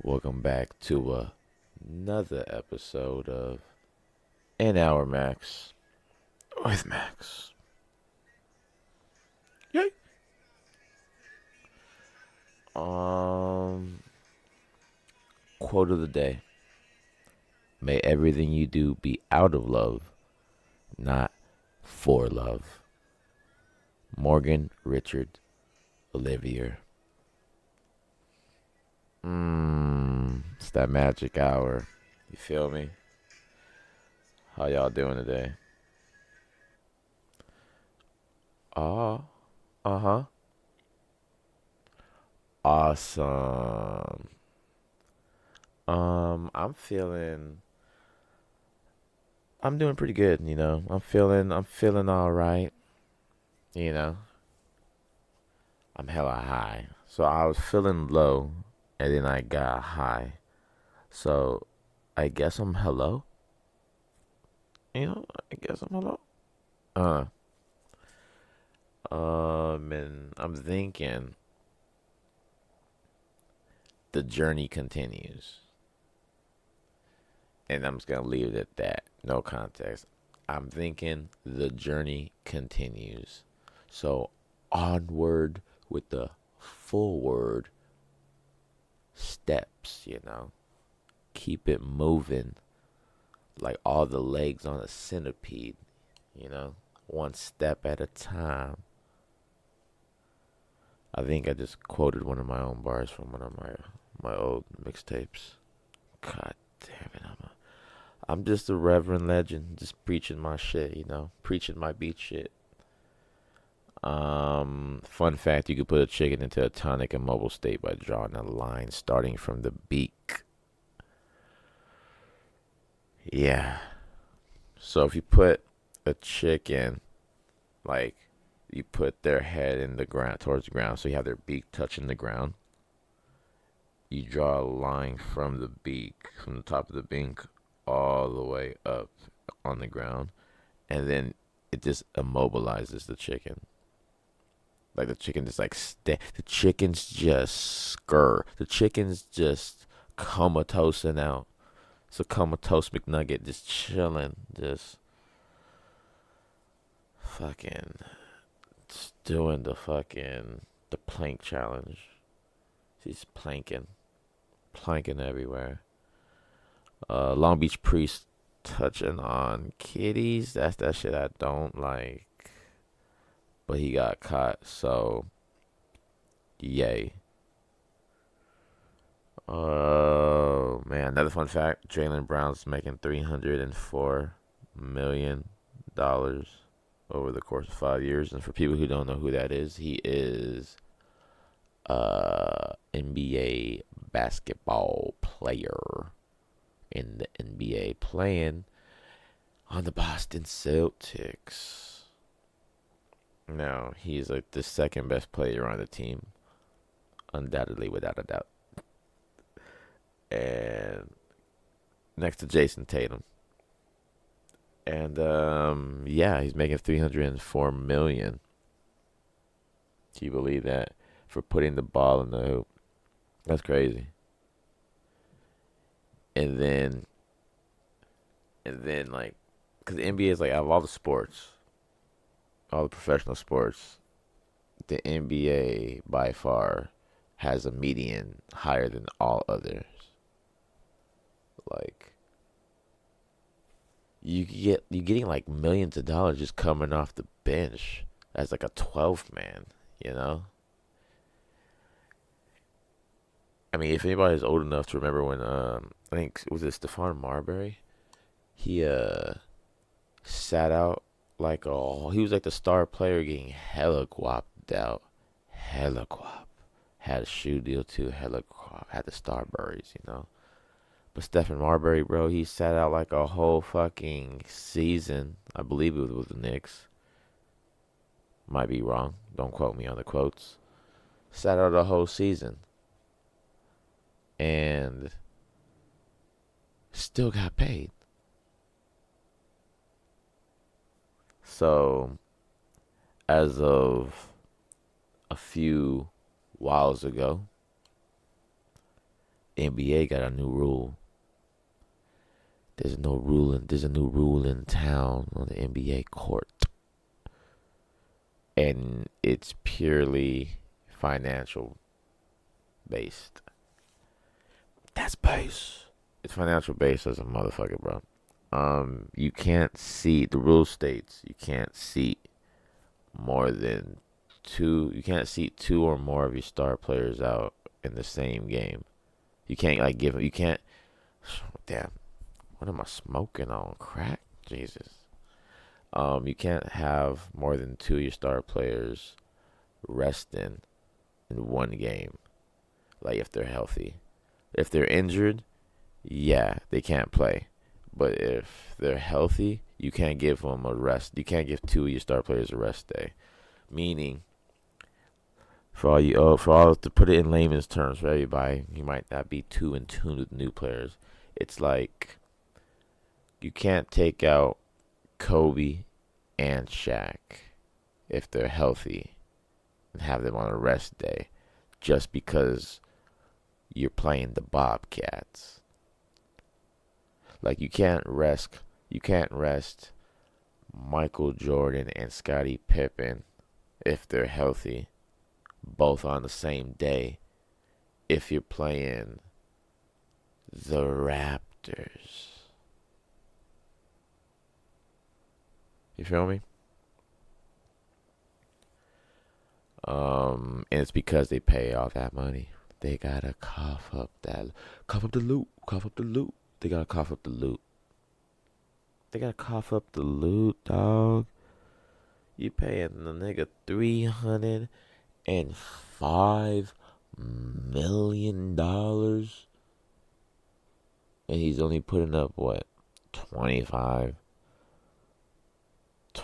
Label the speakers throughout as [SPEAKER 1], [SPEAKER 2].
[SPEAKER 1] Welcome back to another episode of Hour MaXX with Max. Yay! Um, Quote of the day: May everything you do be out of love, not for love. Morgan Richard Olivier. It's that magic hour. You feel me? How y'all doing today? Uh, uh-huh. Awesome. I'm feeling I'm doing pretty good, I'm feeling all right, you know. I'm hella high. So I was feeling low and then I got high. So I guess I'm hello. I guess I'm hello. Uh and I'm thinking the journey continues. And I'm just gonna leave it at that. No context. I'm thinking the journey continues. So onward with the forward steps. Keep it moving like all the legs on a centipede, you know, one step at a time. I think I just quoted one of my own bars from one of my old mixtapes. God damn it, I'm just a reverend legend, just preaching my shit, preaching my beat shit. Fun fact: you could put a chicken into a tonic immobile state by drawing a line starting from the beak. Yeah. So if you put a chicken, like you put their head in the ground towards the ground, so you have their beak touching the ground. You draw a line from the beak, from the top of the beak, all the way up on the ground, and then it just immobilizes the chicken. Like the chicken just the chicken's just the chicken's just comatose and out. It's a comatose McNugget just chilling, just fucking just doing the plank challenge. She's planking everywhere. Long Beach Priest touching on kitties. That's that shit I don't like. But he got caught, so yay. Oh man, another fun fact: Jalen Brown's making $304 million over the course of 5 years. And for people who don't know who that is, he is NBA basketball player in the NBA playing on the Boston Celtics. Now, he's like the second best player on the team, undoubtedly, without a doubt. And next to Jason Tatum. And yeah, he's making 304 million. Do you believe that? For putting the ball in the hoop. That's crazy. And then like, because the NBA is like, out of all the sports, all the professional sports, the NBA by far has a median higher than all others. Like, you're getting like millions of dollars just coming off the bench as like a 12th man, you know? I mean, if anybody's old enough to remember when I think was it Stephon Marbury? He sat out like he was like the star player getting hella guapped out. Hella guap. Had a shoe deal too, hella guap. Had the Starburys. But Stephen Marbury, bro, he sat out like a whole fucking season. I believe it was with the Knicks. Might be wrong. Don't quote me on the quotes. Sat out a whole season. And still got paid. So, as of a few whiles ago, NBA got a new rule. There's a new rule in town on the NBA court. And it's purely financial based. That's base. It's financial based as a motherfucker, bro. You can't seat. The rule states you can't seat more than two. You can't seat two or more of your star players out in the same game. You can't like give. You can't. Damn. What am I smoking on? Crack? Jesus. You can't have more than two of your star players resting in one game. Like if they're healthy. If they're injured, yeah, they can't play. But if they're healthy, you can't give them a rest. You can't give two of your star players a rest day. Meaning, for all to put it in layman's terms for everybody, you might not be too in tune with new players. It's like you can't take out Kobe and Shaq if they're healthy and have them on a rest day just because you're playing the Bobcats. Like you can't rest Michael Jordan and Scottie Pippen if they're healthy both on the same day if you're playing the Raptors. You feel me? And it's because they pay all that money. They gotta cough up the loot. They gotta cough up the loot. They gotta cough up the loot, dog. You paying the nigga $305 million, and he's only putting up what, 25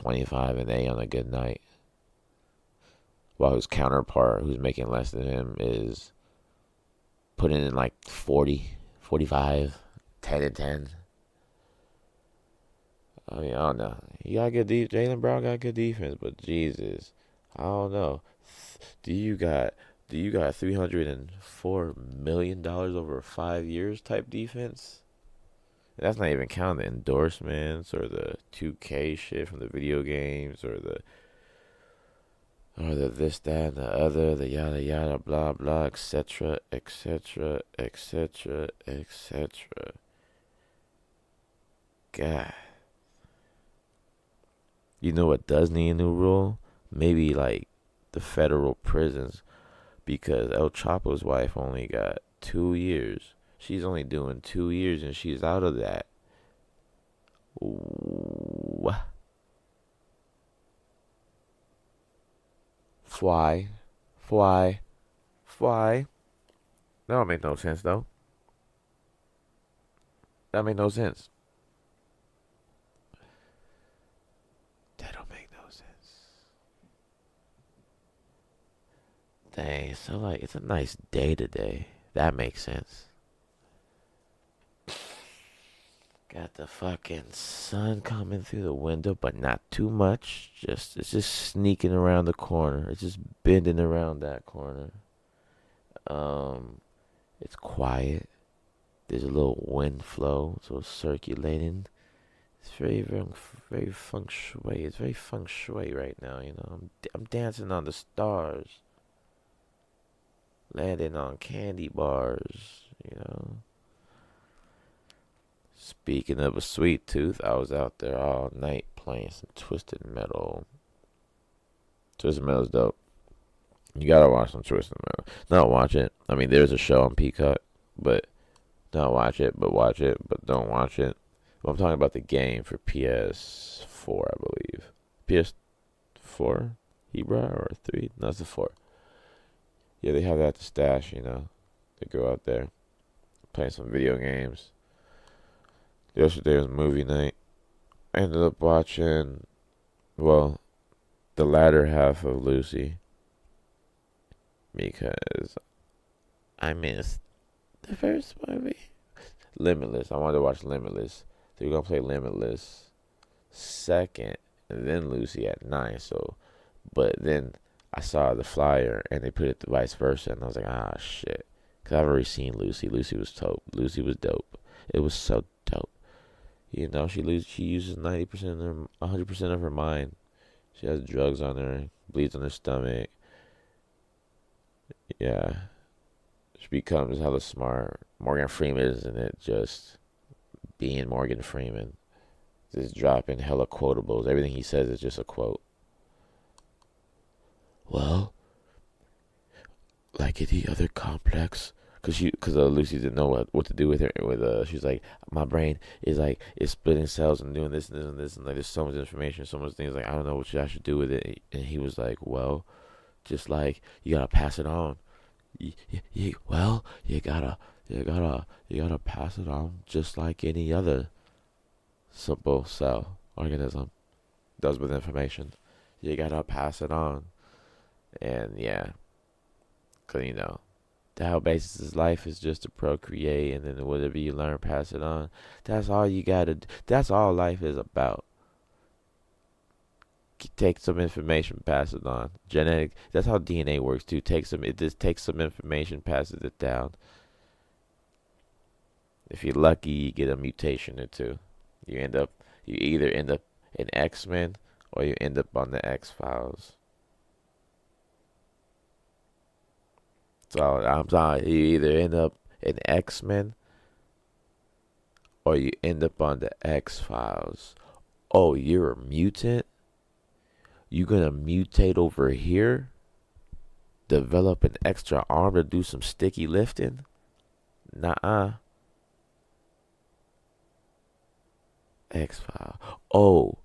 [SPEAKER 1] and A on a good night, while his counterpart, who's making less than him, is putting in like 40, 45, 10 and 10. I mean, I don't know. You got good Jaylen Brown got good defense, but Jesus, I don't know. Do you got $304 million over 5 years type defense? And that's not even counting the endorsements or the 2K shit from the video games or the this, that, and the other, the yada yada, blah blah, etc., etc., etc., etc. God. You know what does need a new rule? Maybe like the federal prisons, because El Chapo's wife only got 2 years. She's only doing 2 years and she's out of that. What? Fly. That don't make no sense though. That made no sense. That don't make no sense. Dang, so like it's a nice day today. That makes sense. Got the fucking sun coming through the window, but not too much. It's just sneaking around the corner. It's just bending around that corner. It's quiet. There's a little wind flow, so it's circulating. It's very feng shui. It's very feng shui right now. You know, I'm dancing on the stars, landing on candy bars. You know. Speaking of a sweet tooth, I was out there all night playing some Twisted Metal. Twisted Metal's dope. You gotta watch some Twisted Metal. Not watch it. I mean, there's a show on Peacock, but not watch it, but watch it, but don't watch it. Well, I'm talking about the game for PS4, I believe. PS4? Hebra or 3? No, it's the 4. Yeah, they have that at the stash, you know. They go out there, playing some video games. Yesterday was movie night. I ended up watching, well, the latter half of Lucy, because I missed the first movie. Limitless. I wanted to watch Limitless. So we're going to play Limitless second, and then Lucy at 9. So, but then I saw the flyer, and they put it vice versa, and I was like, ah, shit. Cause I've already seen Lucy. Lucy was dope. Lucy was dope. It was so dope. You know, she uses 90% of 100% of her mind. She has drugs on her, bleeds on her stomach. Yeah, she becomes hella smart. Morgan Freeman isn't it? Just being Morgan Freeman, just dropping hella quotables. Everything he says is just a quote. Well, like any other complex, cause Lucy didn't know what to do with her. She's like, my brain is splitting cells and doing this and this and this, and like there's so much information, so much things. Like I don't know what I should do with it. And he was like, well, just like you gotta pass it on. Well, you gotta pass it on just like any other simple cell organism does with information. You gotta pass it on, and yeah, cause the whole basis of life is just to procreate, and then whatever you learn, pass it on. That's all you gotta. That's all life is about. Take some information, pass it on. Genetic. That's how DNA works too. It just takes some information, passes it down. If you're lucky, you get a mutation or two. You either end up in X-Men or you end up on the X-Files. So I'm sorry, you either end up in X-Men or you end up on the X-Files. Oh, you're a mutant? You gonna mutate over here? Develop an extra arm to do some sticky lifting? Nuh-uh. X-File. Oh,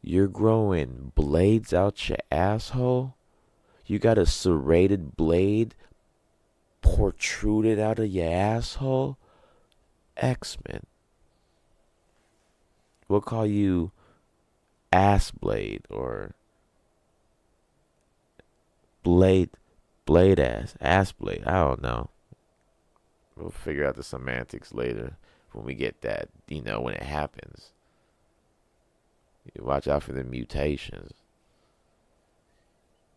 [SPEAKER 1] you're growing blades out your asshole? You got a serrated blade protruded out of your asshole? X-Men. We'll call you Ass Blade or Blade Ass Blade. I don't know. We'll figure out the semantics later when we get that, when it happens. You watch out for the mutations.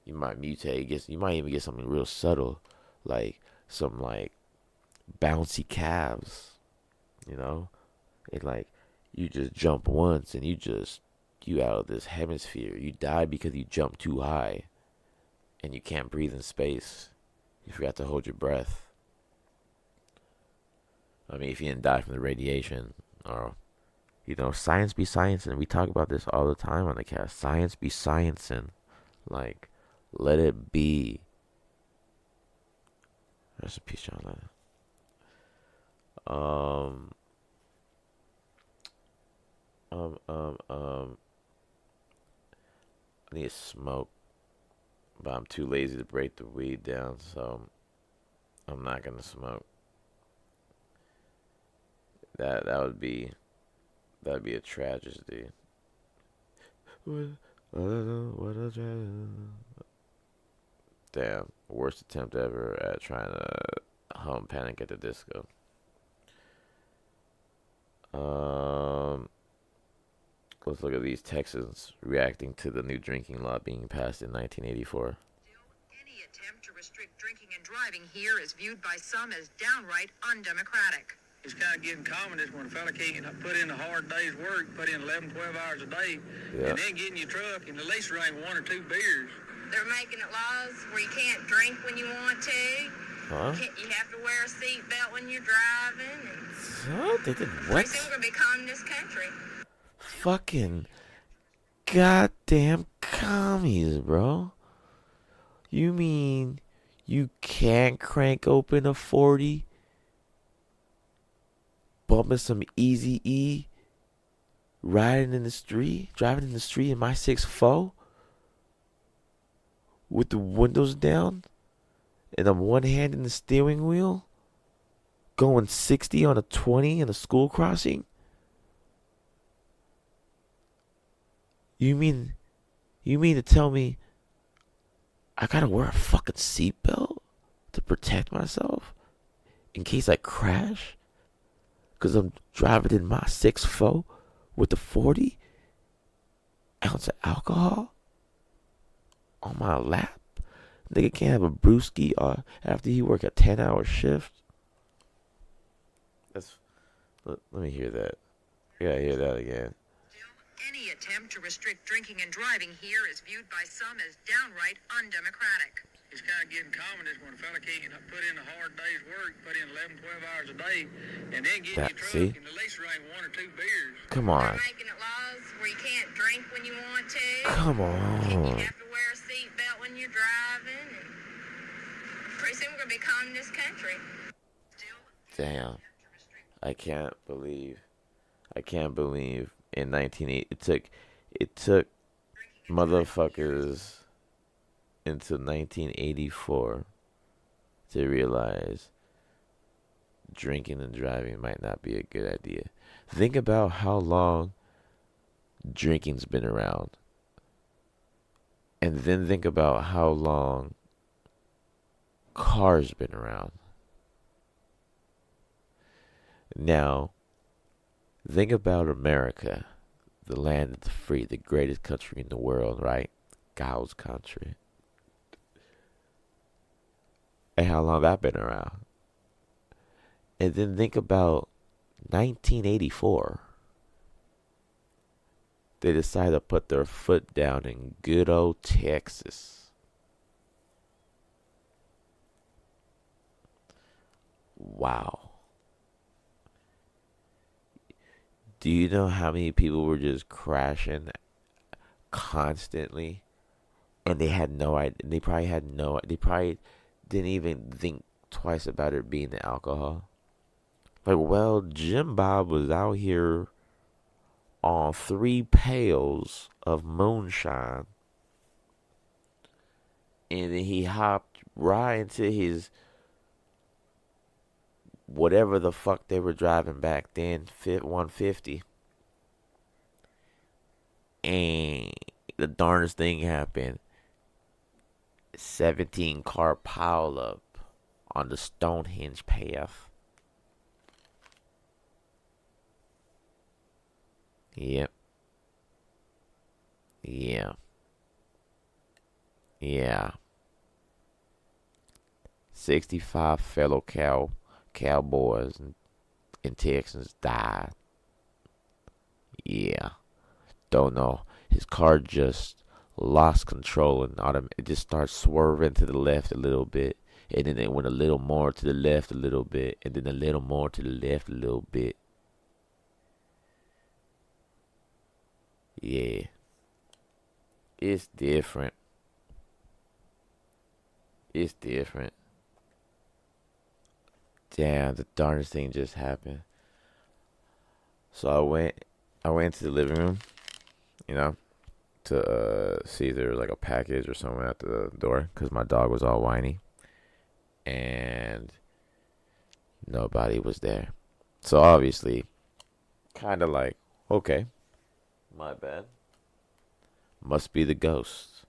[SPEAKER 1] You might mutate, you might even get something real subtle, like some like bouncy calves, It like you just jump once and you out of this hemisphere. You die because you jumped too high and you can't breathe in space. You forgot to hold your breath. I mean, if you didn't die from the radiation, or science be sciencing. We talk about this all the time on the cast. Science be sciencing. Like, let it be. Rest in peace, John Lennon. I need to smoke, but I'm too lazy to break the weed down, so I'm not gonna smoke. That'd be a tragedy. What a tragedy. Damn, worst attempt ever at trying to hum Panic at the Disco. Let's look at these Texans reacting to the new drinking law being passed in 1984.
[SPEAKER 2] Any attempt to restrict drinking and driving here is viewed by some as downright undemocratic. It's kind of getting communist when a fella can't put in a hard day's work, put in 11, 12 hours a day, and then get in your truck and at least drink 1 or 2 beers. They're making it laws where you can't drink when you want to.
[SPEAKER 1] Huh?
[SPEAKER 2] You have to wear a seatbelt when you're driving.
[SPEAKER 1] So they did what?
[SPEAKER 2] Pretty soon we're going to be a communist country.
[SPEAKER 1] Fucking goddamn commies, bro. You mean you can't crank open a 40? Bumping some Easy E? Driving in the street in my 6'4"? With the windows down? And I'm one hand in the steering wheel? Going 60 on a 20 in a school crossing? You mean to tell me I gotta wear a fucking seatbelt to protect myself in case I crash? Cause I'm driving in my 6'4" with a 40 ounce of alcohol on my lap? Nigga can't have a brewski after he work a 10-hour shift. That's let me hear that. I gotta hear that again.
[SPEAKER 2] Any attempt to restrict drinking and driving here is viewed by some as downright undemocratic. It's kind of getting common is when a fella can't put in a hard day's work, put in 11, 12 hours a day, and then get in your truck
[SPEAKER 1] See?
[SPEAKER 2] and at least drink 1 or 2 beers.
[SPEAKER 1] Come
[SPEAKER 2] They're
[SPEAKER 1] on.
[SPEAKER 2] making it laws where you can't drink when you want to.
[SPEAKER 1] Come
[SPEAKER 2] And you
[SPEAKER 1] on.
[SPEAKER 2] have to wear a seatbelt when you're driving. And pretty soon we're going to be communist country.
[SPEAKER 1] Damn. I can't believe in 1980 it took motherfuckers until 1984 to realize drinking and driving might not be a good idea. Think about how long drinking's been around. And then think about how long cars been around. Now, think about America, the land of the free, the greatest country in the world, right? God's country. And how long that been around? And then think about 1984. They decided to put their foot down in good old Texas. Wow. Do you know how many people were just crashing constantly? And they had no idea. They probably didn't even think twice about it being the alcohol. Like, well, Jim Bob was out here on 3 pails of moonshine. And then he hopped right into his whatever the fuck they were driving back then, 150. And the darndest thing happened. 17-car pileup on the Stonehenge path. Yep. Yeah. Yeah. 65 fellow cowboys and Texans died. Yeah. Don't know. His car just lost control and it just started swerving to the left a little bit. And then it went a little more to the left a little bit. And then a little more to the left a little bit. Yeah. It's different. It's different. Damn, the darndest thing just happened. So I went into the living room, you know, to see if there was like a package or someone at the door because my dog was all whiny. And nobody was there. So obviously, kind of like, okay, my bad. Must be the ghost.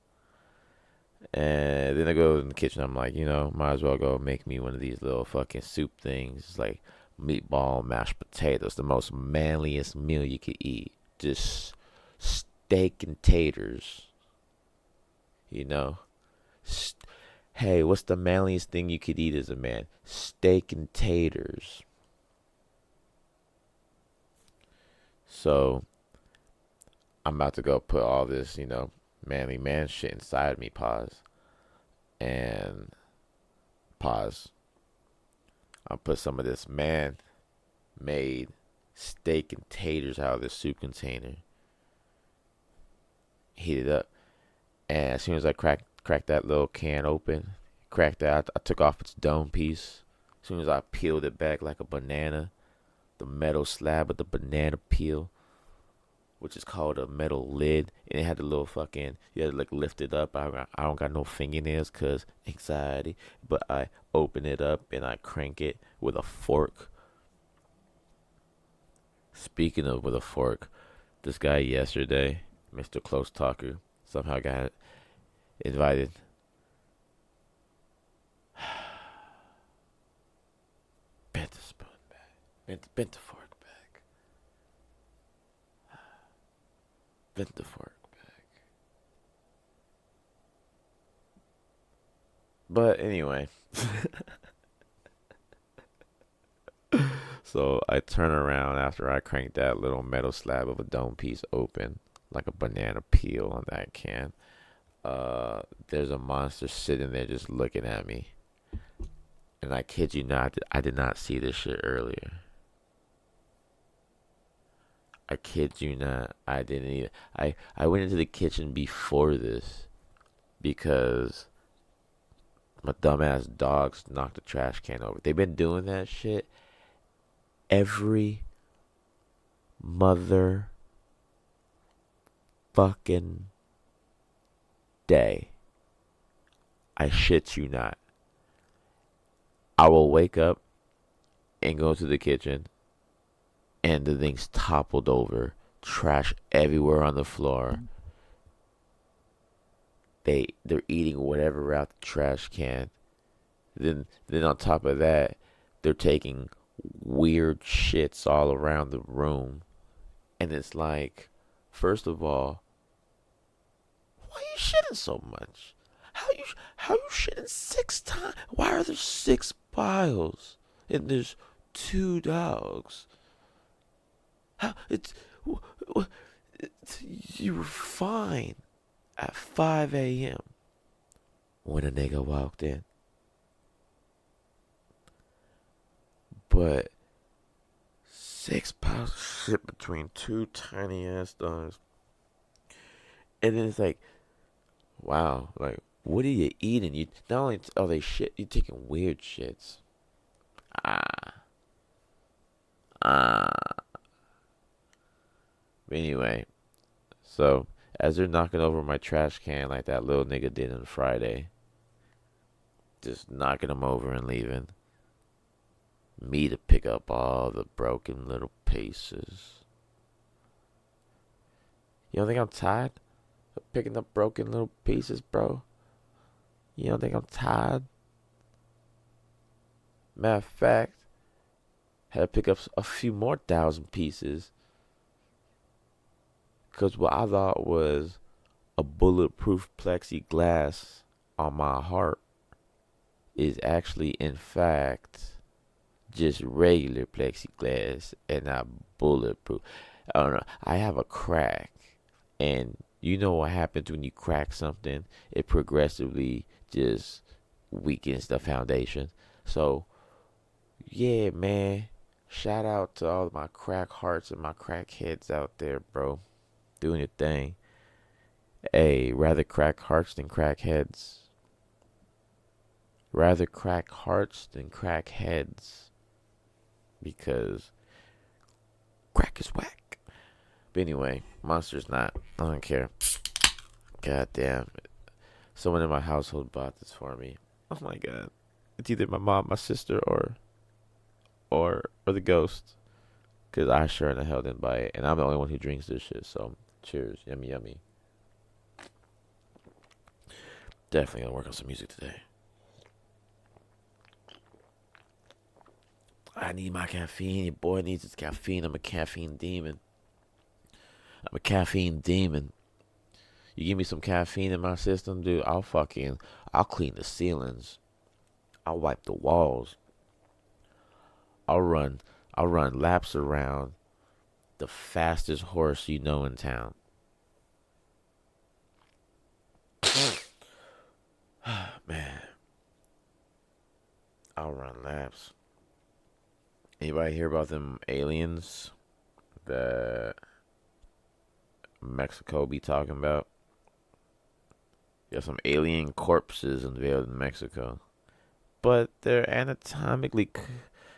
[SPEAKER 1] And then I go in the kitchen. I'm like, might as well go make me one of these little fucking soup things. It's like meatball, mashed potatoes, the most manliest meal you could eat. Just steak and taters. Hey, what's the manliest thing you could eat as a man? Steak and taters. So I'm about to go put all this, manly man shit inside me. Pause. And pause. I'll put some of this man-made steak and taters out of this soup container. Heat it up. And as soon as I cracked that little can open, cracked that, I took off its dome piece. As soon as I peeled it back like a banana, the metal slab with the banana peel, which is called a metal lid, and it had the little fucking, you had to like lift it up. I don't got no fingernails cause anxiety, but I open it up and I crank it with a fork. Speaking of with a fork, this guy yesterday, Mr. Close Talker, somehow got invited. Bent the spoon back. Bent the fork back. Bent the fork back. But anyway, so I turn around after I crank that little metal slab of a dome piece open, like a banana peel on that can. There's a monster sitting there just looking at me. And I kid you not, I did not see this shit earlier. I kid you not, I didn't even. I went into the kitchen before this because my dumbass dogs knocked the trash can over. They've been doing that shit every mother fucking day. I shit you not. I will wake up and go to the kitchen and the thing's toppled over, trash everywhere on the floor. They're eating whatever out the trash can. Then on top of that, they're taking weird shits all around the room. And it's like, first of all, why are you shitting so much? How you shitting 6 times? Why are there 6 piles? And there's 2 dogs. How you were fine at 5 a.m. when a nigga walked in. But 6 piles of shit between 2 tiny ass dogs. And then it's like, wow, like, what are you eating? You not only are they shit, you're taking weird shits. Ah, ah. But anyway, so as they're knocking over my trash can like that little nigga did on Friday, just knocking them over and leaving, me to pick up all the broken little pieces. You don't think I'm tired of picking up broken little pieces, bro? You don't think I'm tired? Matter of fact, had to pick up a few more 1,000 pieces because what I thought was a bulletproof plexiglass on my heart is actually, in fact, just regular plexiglass and not bulletproof. I don't know. I have a crack, and you know what happens when you crack something? It progressively just weakens the foundation. So, yeah, man. Shout out to all of my crack hearts and my crack heads out there, bro. Doing your thing. Hey, rather crack hearts than crack heads. Rather crack hearts than crack heads. Because crack is whack. But anyway, Monster's not. I don't care. God damn. Someone in my household bought this for me. Oh my god. It's either my mom, my sister, or the ghost. Because I sure in the hell didn't buy it. And I'm the only one who drinks this shit. So, cheers. Yummy, yummy. Definitely gonna work on some music today. I need my caffeine. Your boy needs his caffeine. I'm a caffeine demon. I'm a caffeine demon. You give me some caffeine in my system, dude, I'll clean the ceilings. I'll wipe the walls. I'll run, I'll run laps around the fastest horse you know in town. Man, I'll run laps. Anybody hear about them aliens that Mexico be talking about? There's some alien corpses unveiled in Mexico, but they're anatomically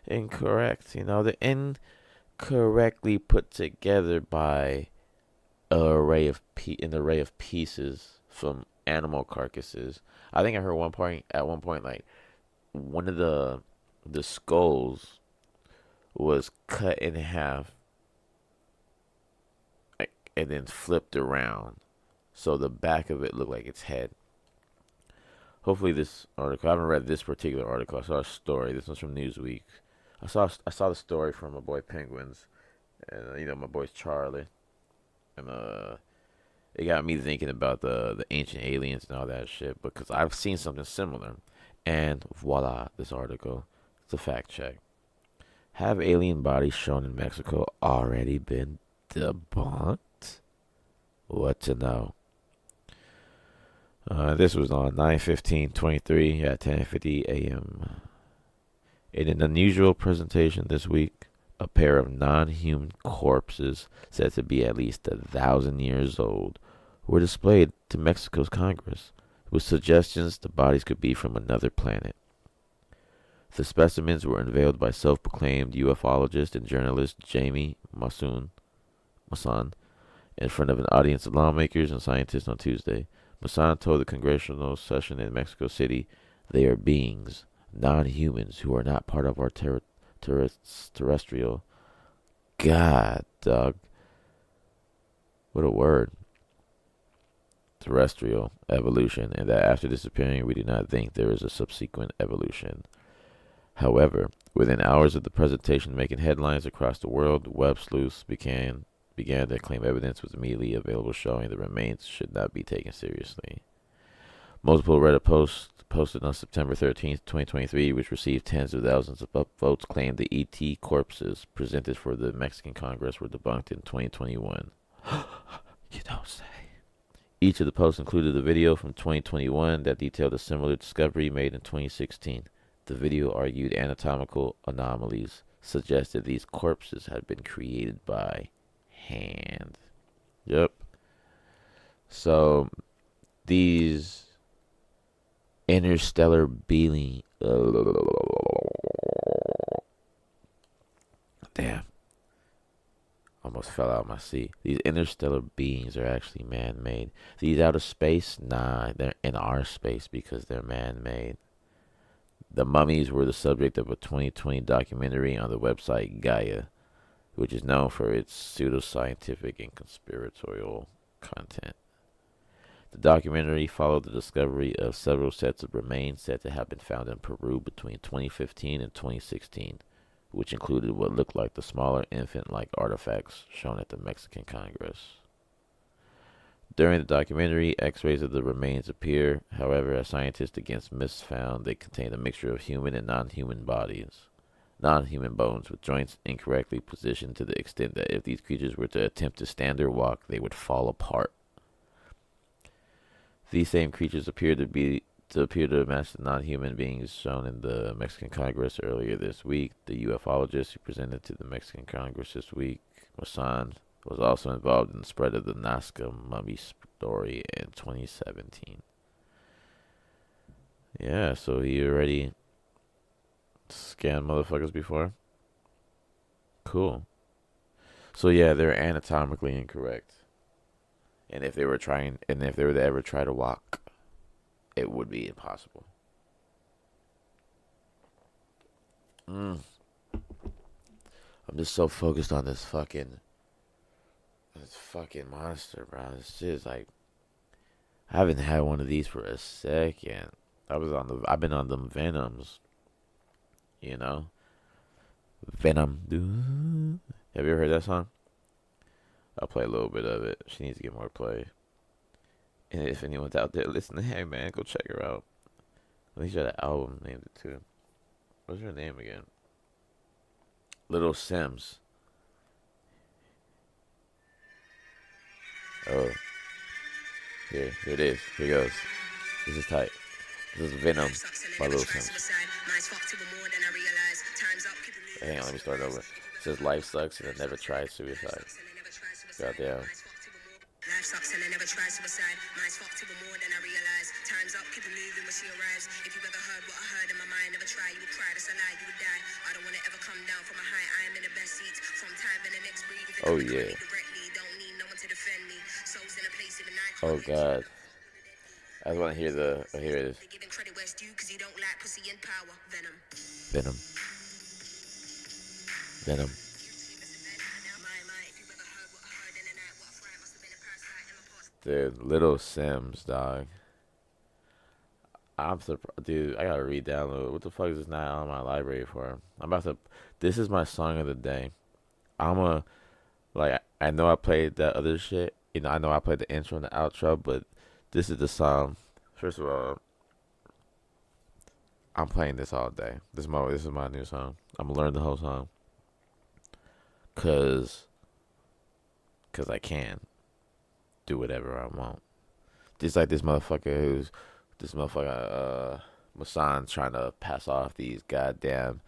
[SPEAKER 1] incorrect. You know, they're incorrectly put together by an array of pieces from animal carcasses. I think I heard one point like one of the skulls was cut in half, like, and then flipped around, so the back of it looked like its head. Hopefully, this article. I haven't read this particular article. I saw a story. This one's from Newsweek. I saw the story from my boy Penguins, and my boys Charlie, and it got me thinking about the ancient aliens and all that shit because I've seen something similar, And voila, this article. It's a fact check. Have alien bodies shown in Mexico already been debunked? What to know? This was on 9/15/23 at 10:50 a.m. In an unusual presentation this week, a pair of non-human corpses said to be at least 1,000 years old were displayed to Mexico's Congress, with suggestions the bodies could be from another planet. The specimens were unveiled by self-proclaimed ufologist and journalist Jamie Maussan in front of an audience of lawmakers and scientists on Tuesday. Maussan told the congressional session in Mexico City, "They are beings, non-humans, who are not part of our terrestrial." God, dog. What a word. Terrestrial evolution, and that after disappearing, we do not think there is a subsequent evolution. However, within hours of the presentation making headlines across the world, web sleuths began to claim evidence was immediately available showing the remains should not be taken seriously. Multiple Reddit posts posted on September 13th, 2023, which received tens of thousands of upvotes, claimed the ET corpses presented for the Mexican Congress were debunked in 2021. You don't say. Each of the posts included a video from 2021 that detailed a similar discovery made in 2016. The video argued anatomical anomalies suggested these corpses had been created by hand. Yep. So these interstellar being damn, almost fell out of my seat. These interstellar beings are actually man-made. These out of space, nah, they're in our space because they're man-made. The mummies were the subject of a 2020 documentary on the website Gaia, which is known for its pseudoscientific and conspiratorial content. The documentary followed the discovery of several sets of remains said to have been found in Peru between 2015 and 2016, which included what looked like the smaller infant-like artifacts shown at the Mexican Congress. During the documentary, x-rays of the remains appear. However, as scientists against myths found, they contained a mixture of human and non-human bodies. Non-human bones with joints incorrectly positioned to the extent that if these creatures were to attempt to stand or walk, they would fall apart. These same creatures appear to match the non-human beings shown in the Mexican Congress earlier this week. The ufologist who presented to the Mexican Congress this week, Maussan, was also involved in the spread of the Nazca mummy story in 2017. Yeah, so he already scanned motherfuckers before? Cool. So yeah, they're anatomically incorrect. And if they were to ever try to walk, it would be impossible. I'm just so focused on this fucking monster, bro. This shit is like, I haven't had one of these for a second. I've been on them Venoms, you know, Venom. Have you ever heard that song? I'll play a little bit of it. She needs to get more play. And if anyone's out there listening, hey man, go check her out. At least she had an album named it too. What's her name again? Little Sims. Oh, here it is. Here goes. This is tight. This is Venom by Little Sims. Hang on, let me start over. It says life sucks and I never tried suicide. Goddamn. Life sucks and I never try suicide. Mine's fucked even more than I realize. Time's up, keep it moving when she arrives. If you ever heard what I heard in my mind, never try, you would cry, that's a lie, you would die. I don't wanna ever come down from a high, I am in the best seats. From time in the next breed. Oh yeah. Don't need no one to defend me. Souls in a place even I can't. Oh god. I just wanna hear this. Giving credit where it's due cause you don't like pussy and power. Venom. Dude, Little Sims, dog. I'm surprised, dude. I gotta re-download. What the fuck is this not on my library for? This is my song of the day. I know I played that other shit. You know, I know I played the intro and the outro, but this is the song. First of all, I'm playing this all day. This is my new song. I'm gonna learn the whole song, cause cause I can do whatever I want. Just like this motherfucker Masan trying to pass off these goddamn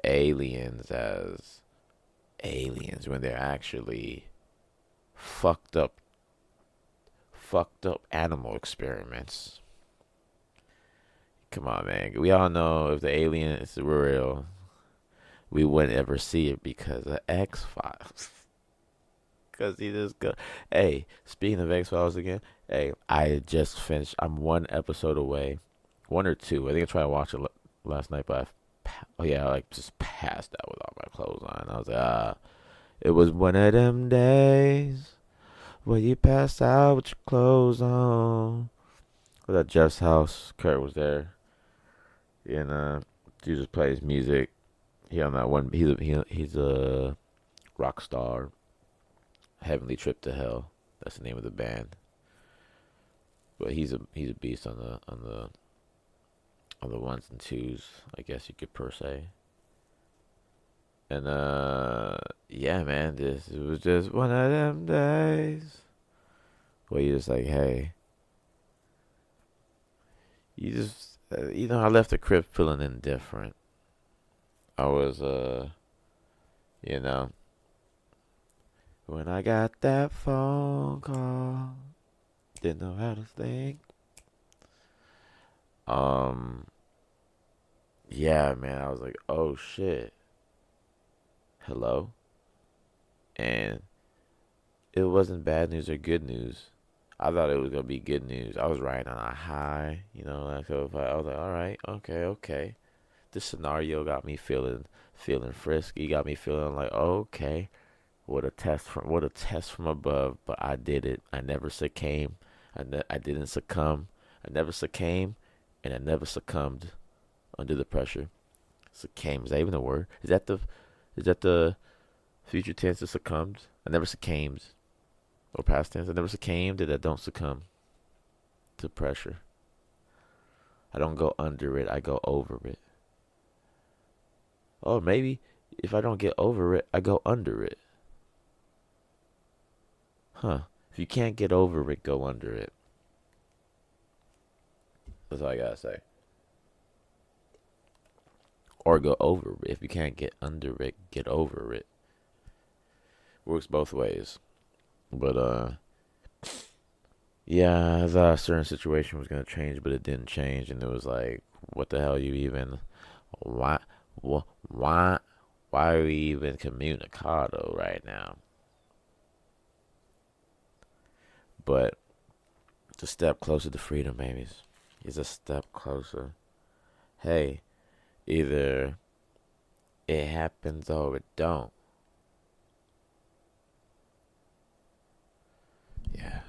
[SPEAKER 1] aliens as aliens when they're actually fucked up animal experiments. Come on, man. We all know if the aliens were real, we wouldn't ever see it because of X Files. Cause he just go. Hey, speaking of X Files again. Hey, I just finished. I'm one episode away, one or two. I think I tried to watch it last night, but oh yeah, I like just passed out with all my clothes on. I was like, it was one of them days where you passed out with your clothes on. Was at Jeff's house. Kurt was there. And he just plays music. He on that one. He's a rock star. Heavenly Trip to Hell. That's the name of the band. But he's a beast on the ones and twos. I guess you could per se. And yeah, man, this it was just one of them days where you just like, hey, I left the crib feeling indifferent. I was you know, when I got that phone call, didn't know how to think. Um, yeah, man, I was like, oh shit, hello, and it wasn't bad news or good news. I thought it was gonna be good news. I was riding on a high, like so. I was like, all right, okay, okay. This scenario got me feeling frisky. Got me feeling like, okay, what a test from above. But I did it. I never succumbed. I didn't succumb. I never succumbed, and I never succumbed under the pressure. Succumb, is that even a word? Is that the future tense of succumbed? I never succumbed. Or past tense. I never succumbed, and I don't succumb to pressure. I don't go under it. I go over it. Or maybe if I don't get over it, I go under it. Huh. If you can't get over it, go under it. That's all I gotta say. Or go over it. If you can't get under it, get over it. Works both ways. But yeah, I thought a certain situation was gonna change, but it didn't change, and it was like, what the hell? You even why why why are we even communicado right now? But it's a step closer to freedom, babies. It's a step closer. Hey, either it happens or it don't. Yeah.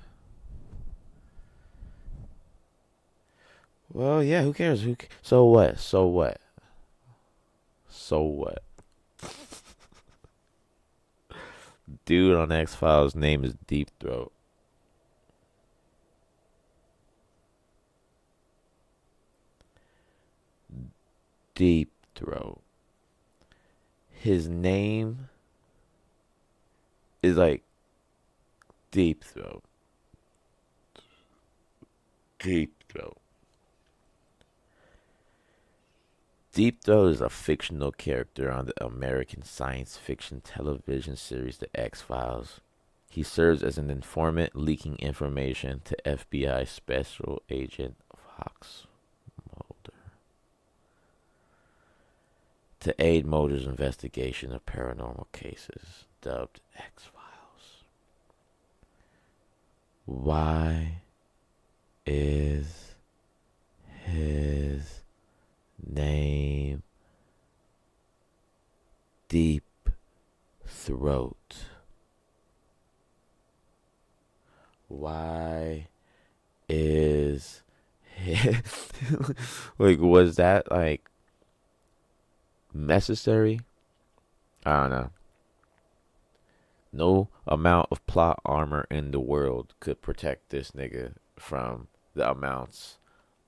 [SPEAKER 1] Well, yeah. Who cares? So what? So what? So what? Dude on X Files name is Deep Throat. Deep Throat. His name is like Deep Throat. Deep Throat. Deep Throat is a fictional character on the American science fiction television series The X Files. He serves as an informant leaking information to FBI Special Agent Fox Mulder to aid Mulder's investigation of paranormal cases, dubbed X Files. Why is his name Deep Throat? Why is his like, was that like necessary? I don't know. No amount of plot armor in the world could protect this nigga from the amounts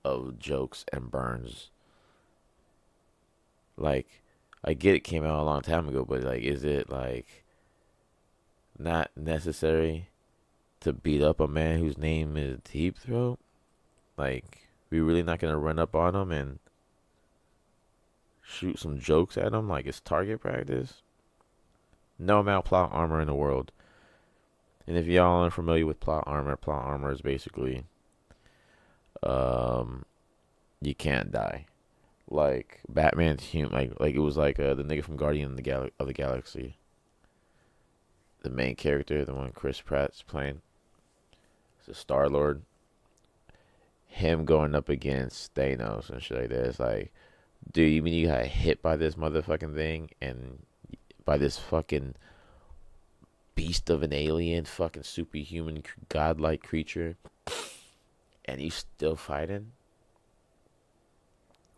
[SPEAKER 1] of jokes and burns Like, I get it came out a long time ago, but like, is it like not necessary to beat up a man whose name is Deep Throat? Like, we really not gonna run up on him and shoot some jokes at him like it's target practice? No amount of plot armor in the world. And if y'all aren't familiar with plot armor is basically um you can't die. Like Batman's human, like it was like the nigga from Guardian of the Galaxy, the main character, the one Chris Pratt's playing, it's a Star Lord. Him going up against Thanos and shit like that. It's like, dude, you mean you got hit by this motherfucking thing and by this fucking beast of an alien, fucking superhuman, godlike creature, and you still fighting?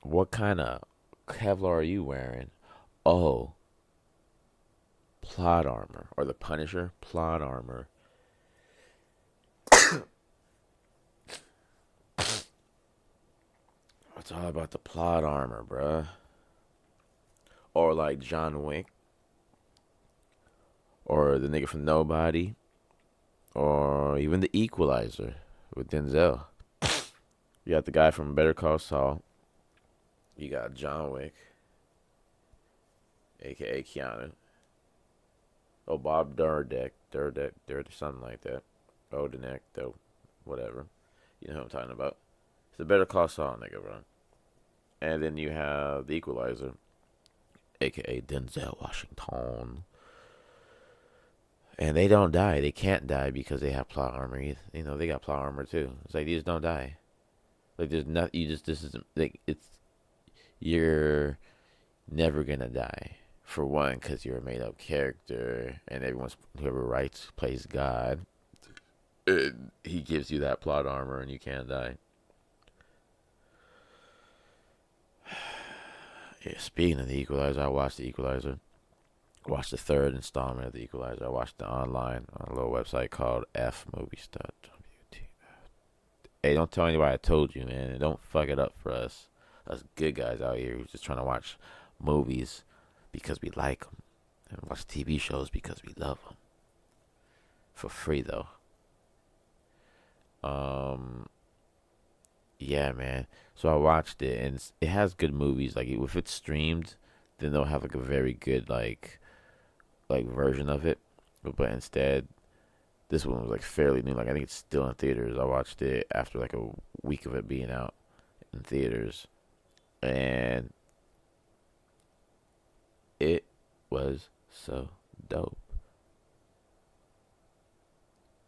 [SPEAKER 1] What kind of Kevlar are you wearing? Oh, plot armor. Or the Punisher, plot armor. It's all about the plot armor, bruh. Or like John Wick. Or the nigga from Nobody. Or even the Equalizer with Denzel. You got the guy from Better Call Saul. You got John Wick, aka Keanu. Oh, Bob Durdeck, something like that. Odenek, though, whatever. You know who I'm talking about. It's a Better Call Saul, nigga, bro. And then you have the Equalizer, aka Denzel Washington. And they don't die. They can't die because they have plot armor. You know, they got plot armor too. It's like, they just don't die. Like, there's nothing. This is like, you're never gonna die. For one, because you're a made up character, and whoever writes plays God. He gives you that plot armor, and you can't die. Yeah, speaking of the Equalizer, I watched the Equalizer. Watched the third installment of the Equalizer. I watched it online on a little website called fmovies.wt. Hey, don't tell anybody I told you, man. Don't fuck it up for us. Us good guys out here who's just trying to watch movies because we like them, and watch TV shows because we love them. For free though. Um, yeah, man. So I watched it, and it has good movies. Like, if it's streamed, then they'll have like a very good like version of it. But instead, this one was like fairly new. Like, I think it's still in theaters. I watched it after like a week of it being out in theaters, and it was so dope.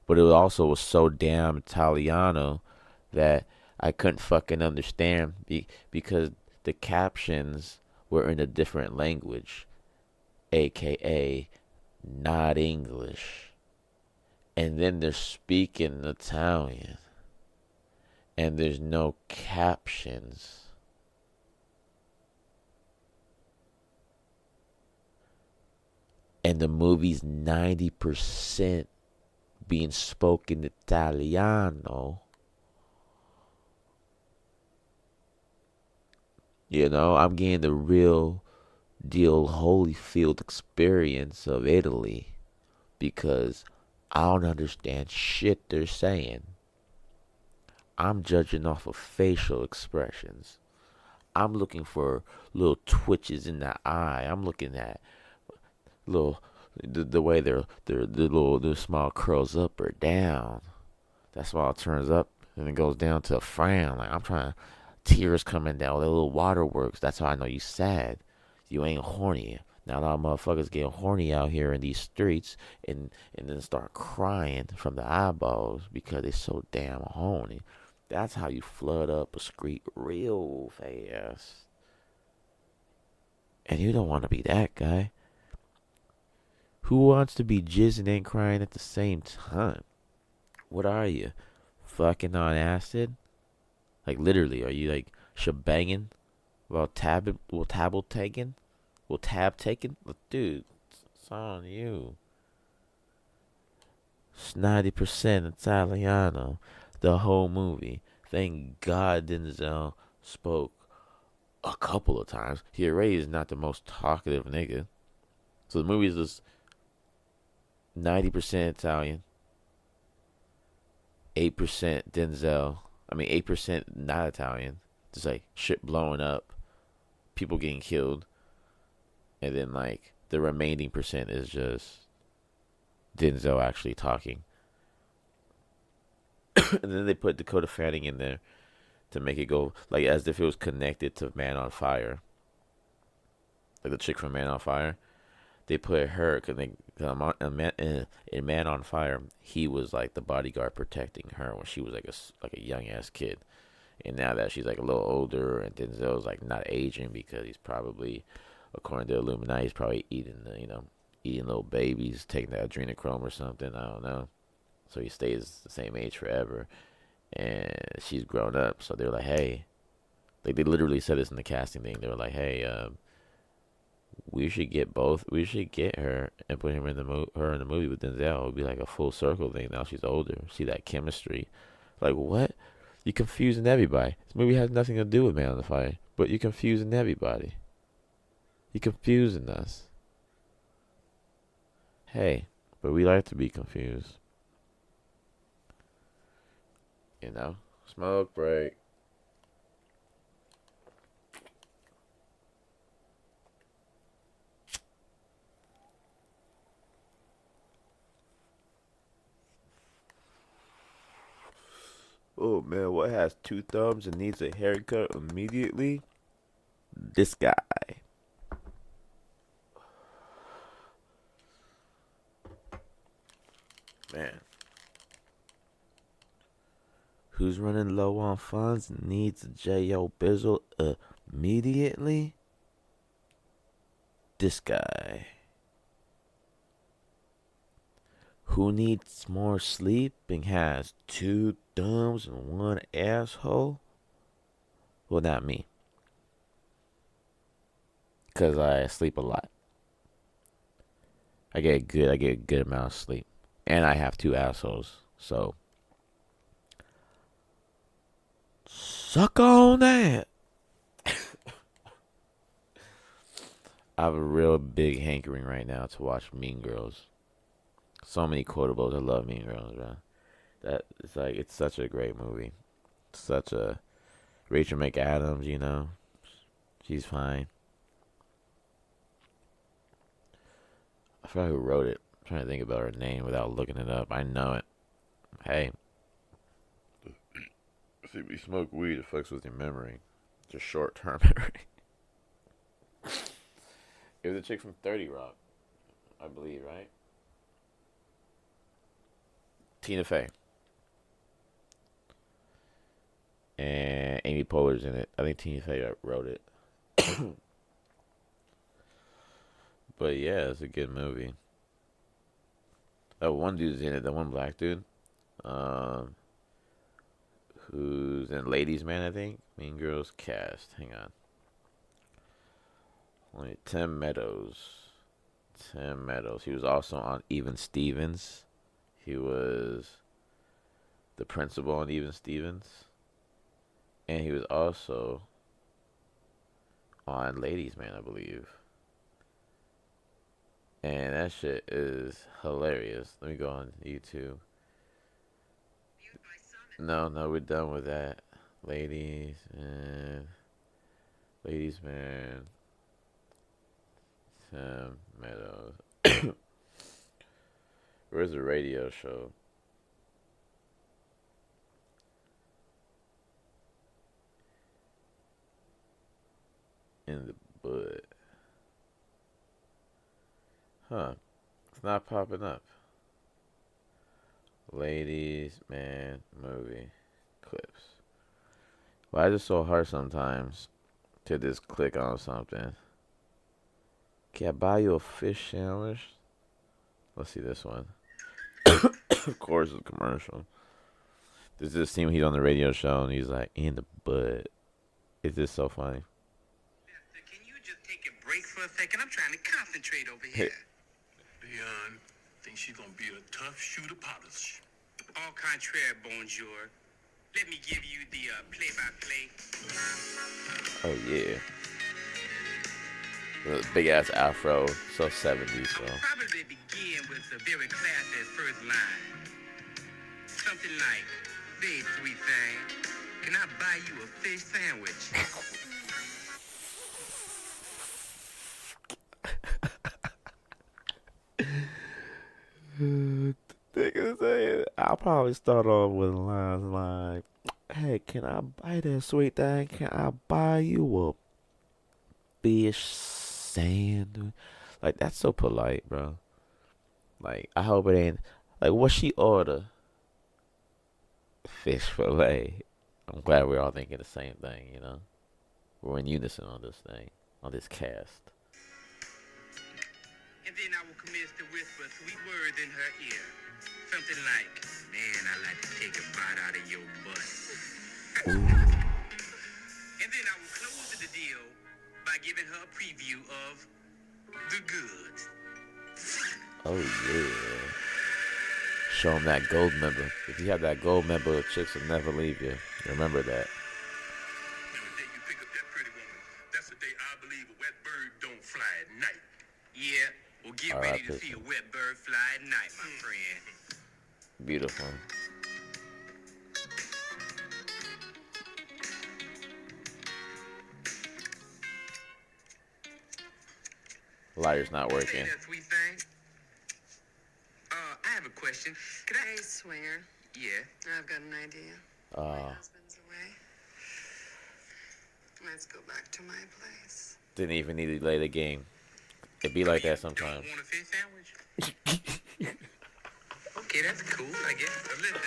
[SPEAKER 1] But it also was so damn Italiano that I couldn't fucking understand because the captions were in a different language, aka not English. And then they're speaking Italian, and there's no captions. And the movie's 90% being spoken Italiano. You know, I'm getting the real deal Holyfield experience of Italy because I don't understand shit they're saying. I'm judging off of facial expressions. I'm looking for little twitches in the eye. I'm looking at little the way their smile curls up or down. That smile turns up and it goes down to a frown. Like, I'm trying, tears coming down. The little waterworks. That's how I know you sad. You ain't horny. Now a lot of motherfuckers get horny out here in these streets and then start crying from the eyeballs because they so damn horny. That's how you flood up a street real fast. And you don't want to be that guy. Who wants to be jizzing and crying at the same time? What are you? Fucking on acid? Like, literally, are you like shebanging while tabble taking? Will tab taken? Dude, it's on you. It's 90% Italiano. The whole movie. Thank God Denzel spoke a couple of times. He already is not the most talkative nigga. So the movie is just 90% Italian, 8% Denzel. I mean, 8% not Italian. Just like shit blowing up, people getting killed, and then like the remaining percent is just Denzel actually talking. And then they put Dakota Fanning in there to make it go like as if it was connected to Man on Fire, like the chick from Man on Fire. They put her because in Man on Fire, he was like the bodyguard protecting her when she was like a young ass kid, and now that she's like a little older, and Denzel's like not aging because he's probably, according to Illuminati, he's probably eating eating little babies, taking the adrenochrome or something. I don't know. So he stays the same age forever, and she's grown up. So they're like, hey, like they literally said this in the casting thing. They were like, hey, we should get both. We should get her and put him in her in the movie with Denzel. It would be like a full circle thing. Now she's older. See that chemistry. Like what? You're confusing everybody. This movie has nothing to do with Man on the Fire, but you're confusing everybody. You're confusing us. Hey, but we like to be confused. You know? Smoke break. Oh man, what has two thumbs and needs a haircut immediately? This guy. Man. Who's running low on funds and needs a J.O. Bizzle immediately? This guy. Who needs more sleep and has two thumbs and one asshole? Well, not me. Because I sleep a lot. I get a good amount of sleep. And I have two assholes. So, suck on that. I have a real big hankering right now to watch Mean Girls. So many quotables. I love Mean Girls, bro. It's such a great movie. Such a Rachel McAdams, she's fine. I forgot who wrote it. I'm trying to think about her name without looking it up. I know it. Hey, see, if you smoke weed, it fucks with your memory. Just short term memory. It was a chick from 30 Rock, I believe, right? Tina Fey. And Amy Poehler's in it. I think Tina Fey wrote it. But yeah, it's a good movie. That one dude's in it. That one black dude. Um, who's in Ladies Man, I think. Mean Girls cast. Hang on. Tim Meadows. Tim Meadows. He was also on Even Stevens. He was the principal on Even Stevens. And he was also on Ladies Man, I believe. And that shit is hilarious. Let me go on YouTube. No, we're done with that. Ladies and Ladies Man, Tim Meadows. Where's the radio show? In the bud. Huh. It's not popping up. Ladies Man movie clips. Why is it so hard sometimes to just click on something? Can I buy you a fish sandwich? Let's see this one. Of course, it's a commercial. There's this scene when he's on the radio show and he's like, in the butt. It's just so funny.
[SPEAKER 2] Can you just take a break for a second? I'm trying to concentrate over here.
[SPEAKER 3] Leon thinks she's gonna be a tough shoe to polish.
[SPEAKER 2] Au contraire, bonjour. Let me give you the play-by-play.
[SPEAKER 1] Oh, yeah. Big ass afro, so 70s,
[SPEAKER 4] I
[SPEAKER 1] bro.
[SPEAKER 4] would probably begin with the very classy first line. Something like, "Babe, sweet thing, can I buy you a fish sandwich?"
[SPEAKER 1] Nigga say, I'll probably start off with lines like, "Hey, can I buy that sweet thing? Can I buy you a fish sandwich?" Like that's so polite, bro. Like I hope it ain't like what she order. Fish fillet. I'm glad we're all thinking the same thing. You know, we're in unison on this thing, on this cast.
[SPEAKER 4] And then I will commence to whisper sweet words in her ear. Something like, "Man, I like to take a bite out of your butt." And then I will close the deal by giving her a preview of the goods.
[SPEAKER 1] Oh yeah. Show them that gold member. If you have that gold member, chicks will never leave you. Remember that.
[SPEAKER 3] And the day you pick up that pretty woman, that's the day I believe a wet bird don't fly at night.
[SPEAKER 4] Yeah, well, get
[SPEAKER 1] All
[SPEAKER 4] ready
[SPEAKER 1] right,
[SPEAKER 4] to see a wet bird fly at night, my friend.
[SPEAKER 1] Beautiful. Liar's not
[SPEAKER 4] Say
[SPEAKER 1] working.
[SPEAKER 4] that, sweet thing. I have a question. Could I?
[SPEAKER 5] Hey, Swinger.
[SPEAKER 4] Yeah.
[SPEAKER 5] I've got an idea. My husband's away. Let's go back to my place.
[SPEAKER 1] Didn't even need to delay the game. It be like that
[SPEAKER 4] Don't
[SPEAKER 1] sometimes.
[SPEAKER 4] want a fish sandwich? Okay, that's cool, I guess. Listen,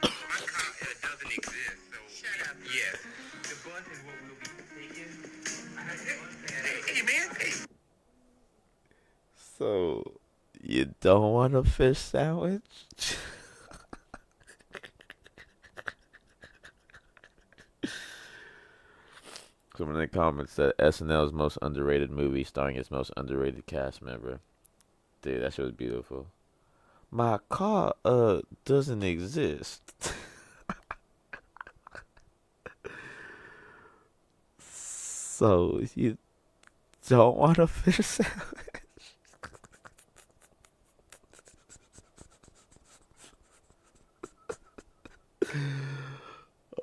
[SPEAKER 4] my car doesn't exist, so... Shut up. Yes. The bus is what we'll be taking. Hey, man, hey.
[SPEAKER 1] So, you don't want a fish sandwich? Someone in the comments said SNL's most underrated movie starring its most underrated cast member. Dude, that shit was beautiful. My car, doesn't exist. So, you don't want a fish sandwich?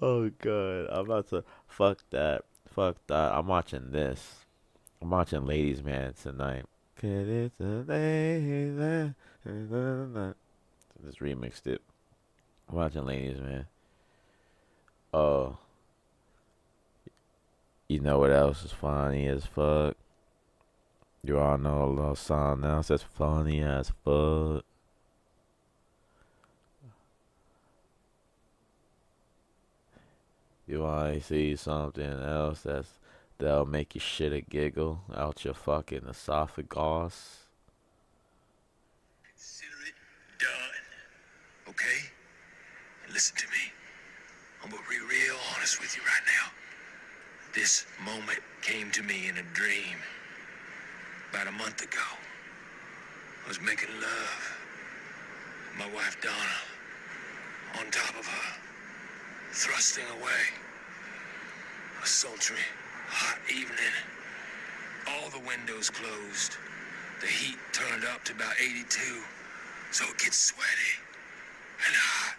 [SPEAKER 1] Oh god, I'm about to fuck that. Fuck that. I'm watching this. I'm watching Ladies Man tonight. 'Cause it's a ladies man. Just remixed it. I'm watching Ladies Man. Oh, you know what else is funny as fuck? You all know a little song now that's funny as fuck. You wanna see something else that'll make you shit a giggle out your fucking esophagus?
[SPEAKER 3] Consider it done. Okay? And listen to me. I'm gonna be real honest with you right now. This moment came to me in a dream about a month ago. I was making love. My wife Donna on top of her, thrusting away. A sultry, hot evening. All the windows closed. The heat turned up to about 82, so it gets sweaty and hot.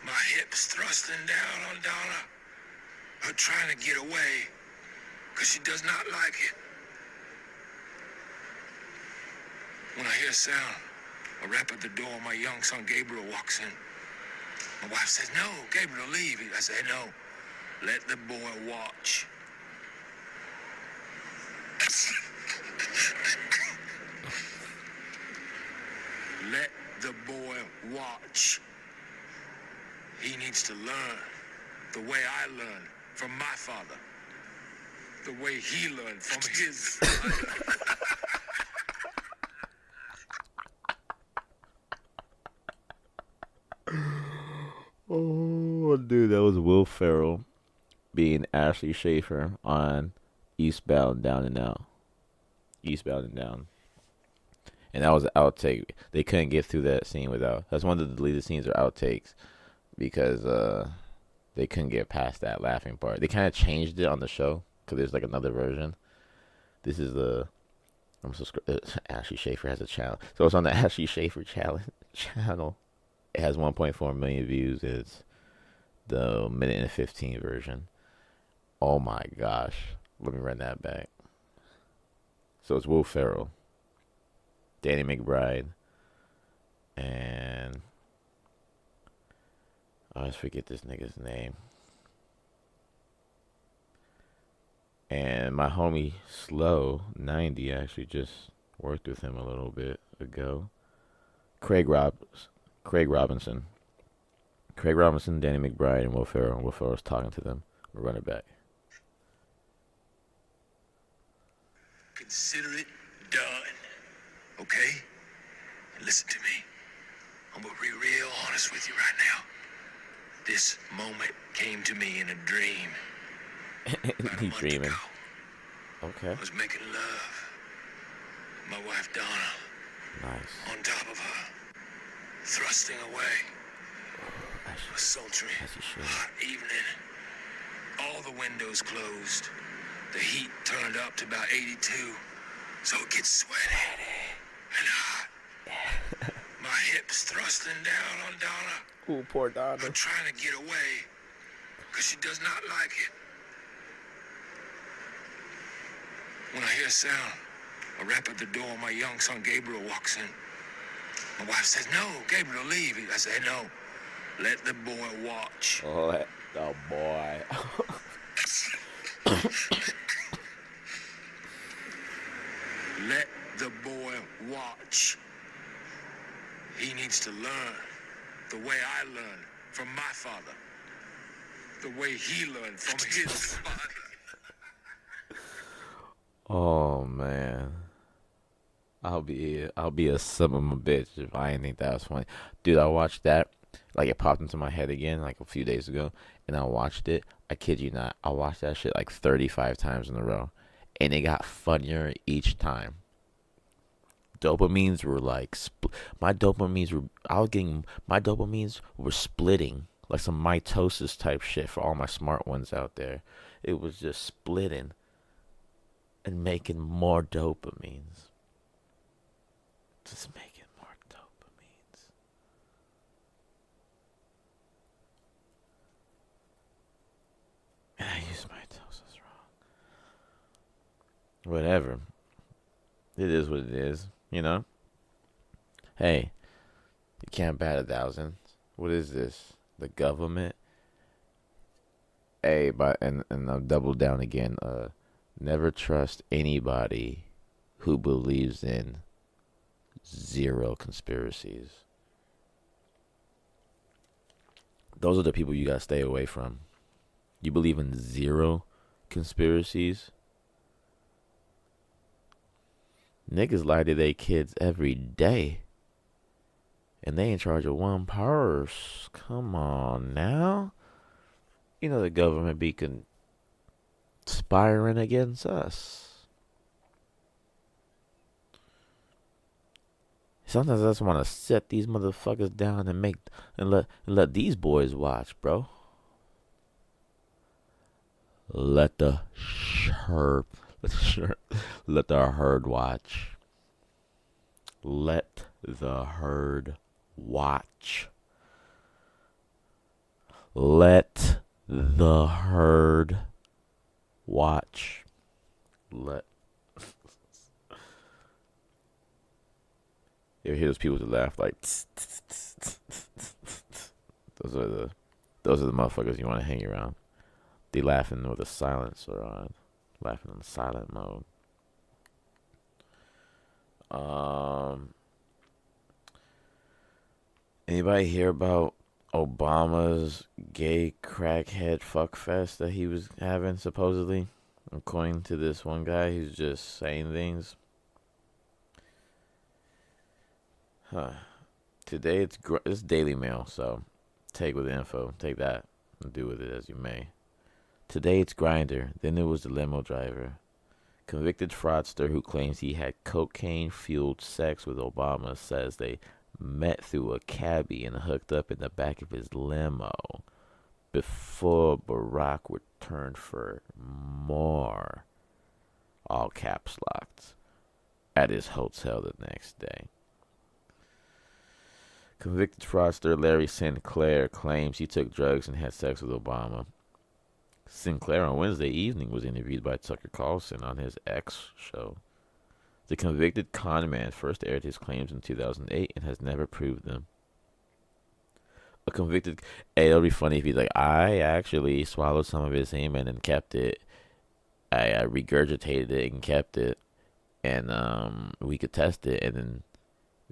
[SPEAKER 3] My hips thrusting down on Donna. Her trying to get away, because she does not like it. When I hear a sound, a rap at the door, my young son Gabriel walks in. My wife says, "No, Gabriel, leave." I say, "No, let the boy watch." Let the boy watch. He needs to learn the way I learned from my father. The way he learned from his father.
[SPEAKER 1] Oh, dude, that was Will Ferrell being Ashley Schaefer on Eastbound Down and Out. Eastbound and Down. And that was an outtake. They couldn't get through that scene without. That's one of the deleted scenes or outtakes because they couldn't get past that laughing part. They kind of changed it on the show because there's like another version. This is the I'm subscribed. Ashley Schaefer has a channel, so it's on the Ashley Schaefer channel. It has 1.4 million views. It's the minute and 15 version. Oh my gosh, let me run that back. So it's Will Ferrell, Danny McBride, and I always forget this nigga's name. And my homie Slow 90 actually just worked with him a little bit ago. Craig Robinson. Craig Robinson, Danny McBride, and Will Ferrell. And Will Ferrell's talking to them. We'll run it back.
[SPEAKER 3] Consider it done. Okay? And listen to me. I'm gonna be real honest with you right now. This moment came to me in a dream. About a
[SPEAKER 1] He
[SPEAKER 3] month
[SPEAKER 1] dreaming.
[SPEAKER 3] ago.
[SPEAKER 1] Okay.
[SPEAKER 3] I was making love. My wife Donna
[SPEAKER 1] Nice.
[SPEAKER 3] on top of her, thrusting away. A sultry,
[SPEAKER 1] as you should.
[SPEAKER 3] hot evening. All the windows closed. The heat turned up to about 82, so it gets sweaty and hot. My hips thrusting down on Donna.
[SPEAKER 1] Ooh, poor Donna.
[SPEAKER 3] I'm trying to get away, because she does not like it. When I hear a sound, a rap at the door, my young son Gabriel walks in. My wife says, "No, Gabriel, leave." I say, "No, let the boy watch."
[SPEAKER 1] Let the boy.
[SPEAKER 3] Let the boy watch. He needs to learn the way I learned from my father. The way he learned from his father.
[SPEAKER 1] Oh man. I'll be a son of a bitch if I didn't think that was funny. Dude, I watched that. Like it popped into my head again like a few days ago. And I watched it. I kid you not. I watched that shit like 35 times in a row. And it got funnier each time. Dopamines were like my dopamines were splitting like some mitosis type shit for all my smart ones out there. It was just splitting and making more dopamines. Just making more dopamines. And I used mitosis wrong. Whatever. It is what it is, you know? Hey, you can't bat 1,000. What is this? The government? Hey, and I'll double down again. Never trust anybody who believes in zero conspiracies. Those are the people you gotta stay away from. You believe in zero conspiracies? Niggas lie to their kids every day. And they in charge of one purse. Come on now. You know the government be conspiring against us. Sometimes I just want to set these motherfuckers down and let these boys watch, bro. Let the let the herd watch. Let the herd watch. Let the herd watch. Let. You ever hear those people that laugh like? Those are the motherfuckers you want to hang around. They laughing with a silencer on, laughing in silent mode. Anybody hear about Obama's gay crackhead fuckfest that he was having supposedly? According to this one guy, he's just saying things. Today it's Daily Mail, so take with the info, take that and do with it as you may. Today it's Grindr, then it was the limo driver. Convicted fraudster who claims he had cocaine-fueled sex with Obama says they met through a cabbie and hooked up in the back of his limo before Barack returned for more. all caps locked, at his hotel the next day. Convicted fraudster Larry Sinclair claims he took drugs and had sex with Obama. Sinclair on Wednesday evening was interviewed by Tucker Carlson on his X show. The convicted con man first aired his claims in 2008 and has never proved them. A convicted, hey, it'll be funny if he's like, I actually swallowed some of his semen and kept it. I regurgitated it and kept it, and we could test it, and then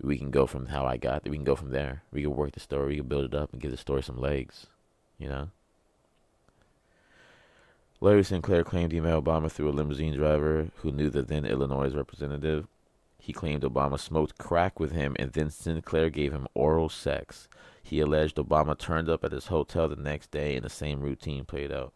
[SPEAKER 1] we can go from how I got it. We can go from there. We can work the story. We can build it up and give the story some legs. You know. Larry Sinclair claimed he met Obama through a limousine driver who knew the then Illinois representative. He claimed Obama smoked crack with him, and then Sinclair gave him oral sex. He alleged Obama turned up at his hotel the next day and the same routine played out.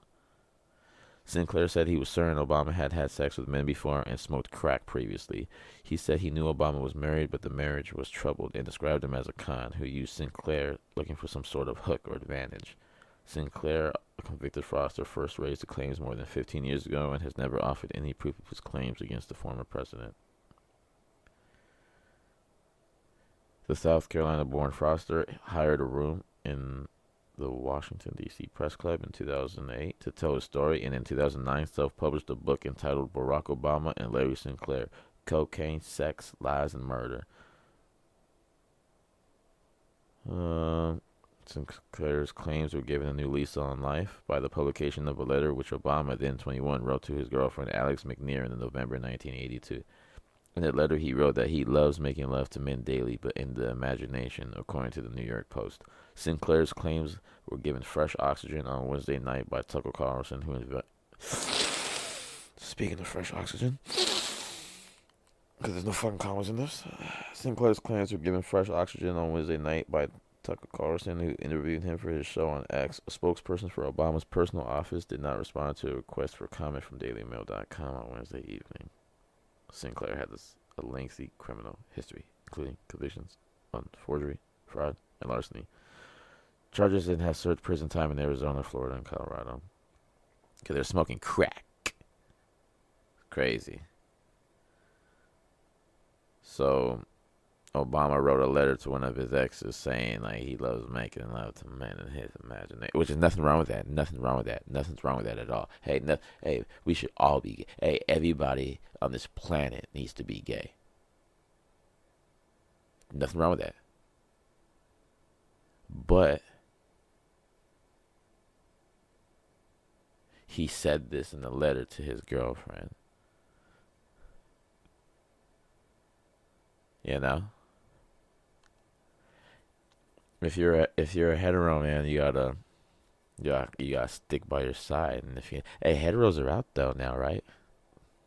[SPEAKER 1] Sinclair said he was certain Obama had had sex with men before and smoked crack previously. He said he knew Obama was married, but the marriage was troubled, and described him as a con who used Sinclair looking for some sort of hook or advantage. Sinclair, a convicted fraudster, first raised the claims more than 15 years ago and has never offered any proof of his claims against the former president. The South Carolina-born fraudster hired a room in the Washington, D.C. Press Club in 2008 to tell his story, and in 2009 self-published a book entitled Barack Obama and Larry Sinclair, Cocaine, Sex, Lies, and Murder. Sinclair's claims were given a new lease on life by the publication of a letter which Obama, then 21, wrote to his girlfriend Alex McNear in November 1982. In that letter, he wrote that he loves making love to men daily, but in the imagination, according to the New York Post. Sinclair's claims were given fresh oxygen on Wednesday night by Tucker Carlson, who Speaking of fresh oxygen, because there's no fucking commas in this. Sinclair's claims were given fresh oxygen on Wednesday night by Tucker Carlson, who interviewed him for his show on X. A spokesperson for Obama's personal office did not respond to a request for comment from DailyMail.com on Wednesday evening. Sinclair had a lengthy criminal history, including convictions on forgery, fraud, and larceny. Charges and has served prison time in Arizona, Florida, and Colorado. Because they're smoking crack. Crazy. So, Obama wrote a letter to one of his exes saying like he loves making love to men in his imagination, which is nothing wrong with that. Nothing wrong with that. Nothing's wrong with that at all. Hey, hey, we should all be gay. Hey, everybody on this planet needs to be gay. Nothing wrong with that. But he said this in a letter to his girlfriend. You know? If you're a hetero man, you gotta stick by your side. And if you, hey, heteros are out though now, right?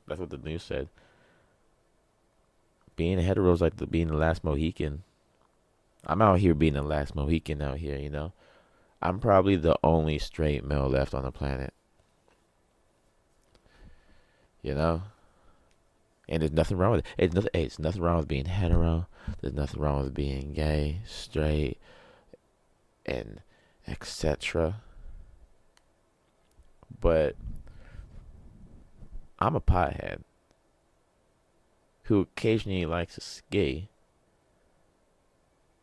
[SPEAKER 1] That's what the news said. Being a hetero is like being the last Mohican. I'm out here being the last Mohican out here, you know. I'm probably the only straight male left on the planet. You know? And there's nothing wrong with it. It's nothing wrong with being hetero. There's nothing wrong with being gay, straight, and etc. But I'm a pothead who occasionally likes to ski.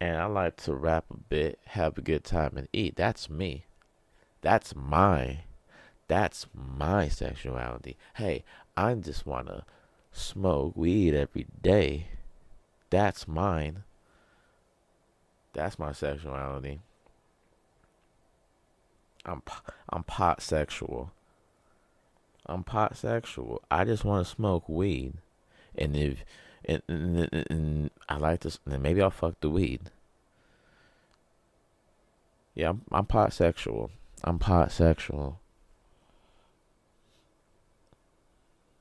[SPEAKER 1] And I like to rap a bit, have a good time, and eat. That's me. That's my sexuality. Hey, I just want to smoke weed every day. That's mine. That's my sexuality. I'm pot sexual. I'm pot sexual. I just want to smoke weed. And if and I like to, then maybe I'll fuck the weed. Yeah, I'm pot sexual. I'm pot sexual.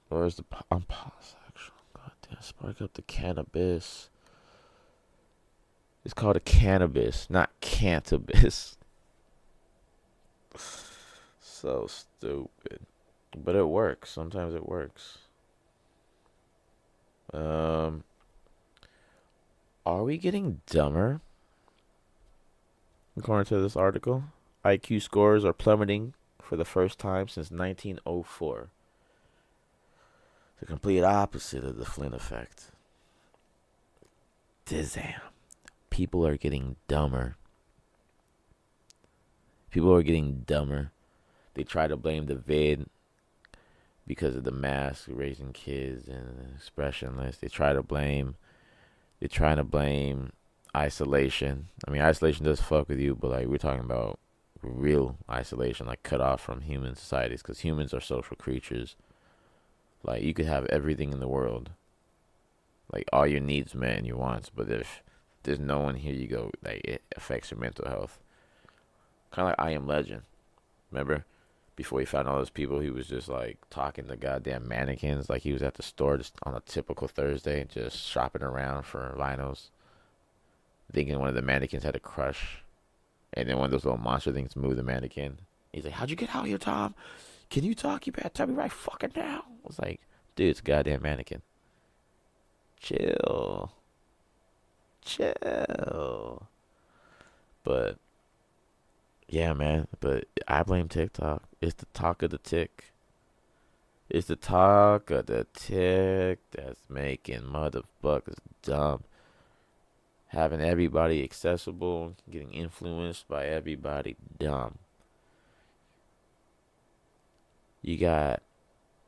[SPEAKER 1] Where's the I'm pot sexual? Goddamn, spark up the cannabis. It's called a cannabis, not cantabis. So stupid. But it works. Sometimes it works. Are we getting dumber? According to this article, IQ scores are plummeting for the first time since 1904. The complete opposite of the Flynn effect. Damn. People are getting dumber. People are getting dumber. They try to blame the vid because of the mask, raising kids and expressionless. They're trying to blame isolation. I mean, isolation does fuck with you, but like we're talking about real isolation, like cut off from human societies, because humans are social creatures. Like you could have everything in the world, like all your needs met and your wants, but if there's no one here, you go like it affects your mental health. Kind of like I Am Legend. Remember, before he found all those people, he was just like talking to goddamn mannequins. Like he was at the store just on a typical Thursday, just shopping around for vinyls, thinking one of the mannequins had a crush, and then one of those little monster things moved the mannequin. He's like, "How'd you get out here, Tom? Can you talk? You better tell me right fucking now." I was like, "Dude, it's a goddamn mannequin. Chill, chill." But yeah, man. But I blame TikTok. It's the talk of the tick. It's the talk of the tick that's making motherfuckers dumb. Having everybody accessible, getting influenced by everybody dumb. You got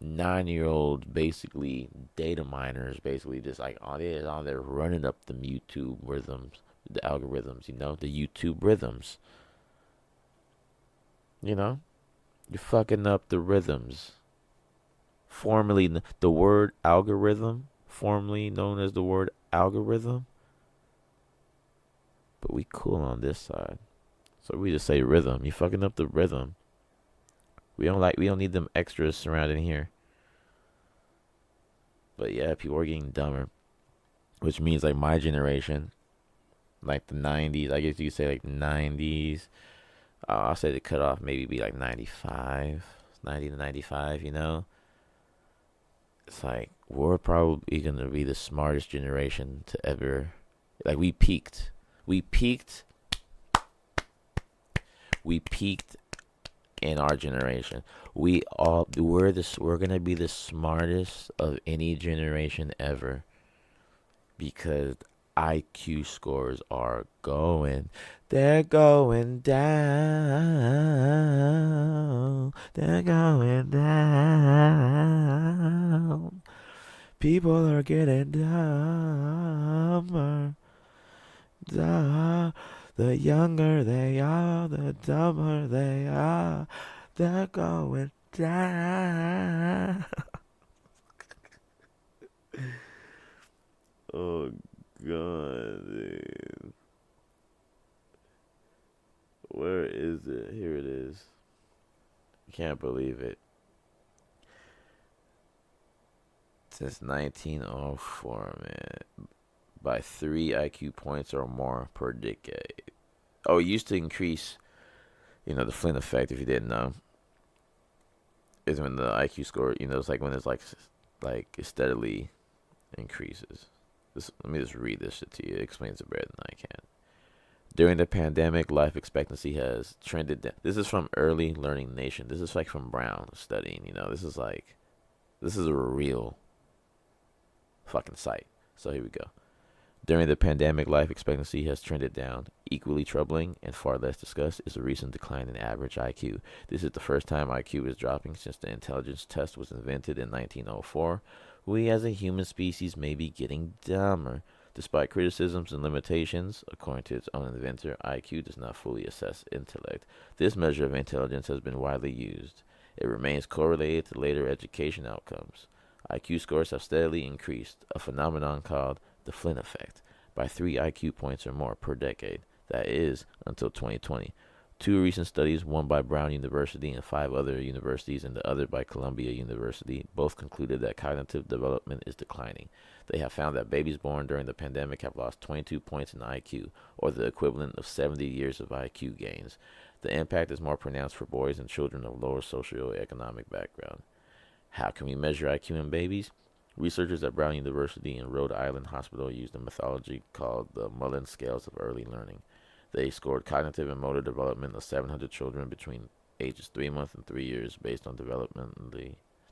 [SPEAKER 1] 9-year-olds basically data miners basically just like on there running up the YouTube rhythms, the algorithms, the YouTube rhythms. You're fucking up the rhythms. Formerly the word algorithm, formerly known as the word algorithm, but we cool on this side. So we just say rhythm. You fucking up the rhythm. We don't need them extras surrounding here. But yeah, people are getting dumber, which means like my generation, like the 90s, I guess you could say like the 90s. I'll say the cutoff maybe be like 95, 90 to 95. It's like we're probably going to be the smartest generation to ever. Like we peaked. We peaked. We peaked in our generation. We're gonna be the smartest of any generation ever because IQ scores are they're going down. They're going down. People are getting dumber. The younger they are, the dumber they are. They're going down. Oh, God, dude. Where is it? Here it is. I can't believe it. Since 1904, man. By 3 IQ points or more per decade. Oh, it used to increase, the Flynn effect, if you didn't know, is when the IQ score, it's like when it's like it steadily increases. Let me just read this shit to you. It explains it better than I can. During the pandemic, life expectancy has trended down. This is from Early Learning Nation. This is like from Brown studying. This is a real fucking site. So here we go. During the pandemic, life expectancy has trended down. Equally troubling and far less discussed is a recent decline in average IQ. This is the first time IQ is dropping since the intelligence test was invented in 1904. We as a human species may be getting dumber. Despite criticisms and limitations, according to its own inventor, IQ does not fully assess intellect. This measure of intelligence has been widely used. It remains correlated to later education outcomes. IQ scores have steadily increased, a phenomenon called the Flynn effect, by 3 IQ points or more per decade. That is, until 2020. 2 recent studies, one by Brown University and 5 other universities and the other by Columbia University, both concluded that cognitive development is declining. They have found that babies born during the pandemic have lost 22 points in IQ, or the equivalent of 70 years of IQ gains. The impact is more pronounced for boys and children of lower socioeconomic background. How can we measure IQ in babies? Researchers at Brown University and Rhode Island Hospital used a methodology called the Mullen Scales of Early Learning. They scored cognitive and motor development of 700 children between ages 3 months and 3 years based on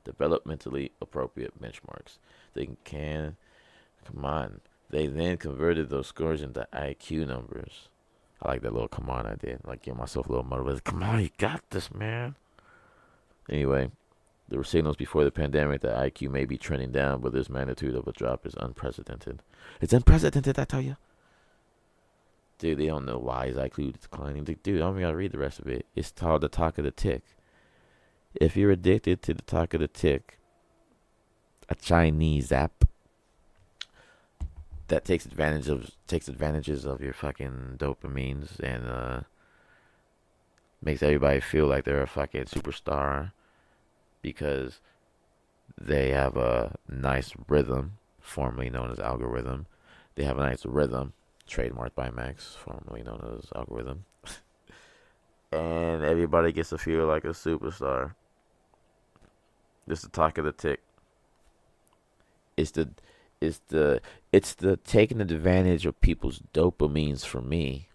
[SPEAKER 1] developmentally appropriate benchmarks. They can, come on. They then converted those scores into IQ numbers. I like that little come on I did. Like, give myself a little motivation. Come on, you got this, man. Anyway, there were signals before the pandemic that IQ may be trending down, but this magnitude of a drop is unprecedented. It's unprecedented, I tell you. Dude, they don't know why his IQ is declining. Dude, I don't even gotta read the rest of it. It's called the talk of the tick. If you're addicted to the talk of the tick, a Chinese app that takes advantages of your fucking dopamines and makes everybody feel like they're a fucking superstar because they have a nice rhythm, formerly known as algorithm. They have a nice rhythm, trademarked by Max, formerly known as algorithm. And everybody gets to feel like a superstar. This is the talk of the tick. It's the taking advantage of people's dopamines for me.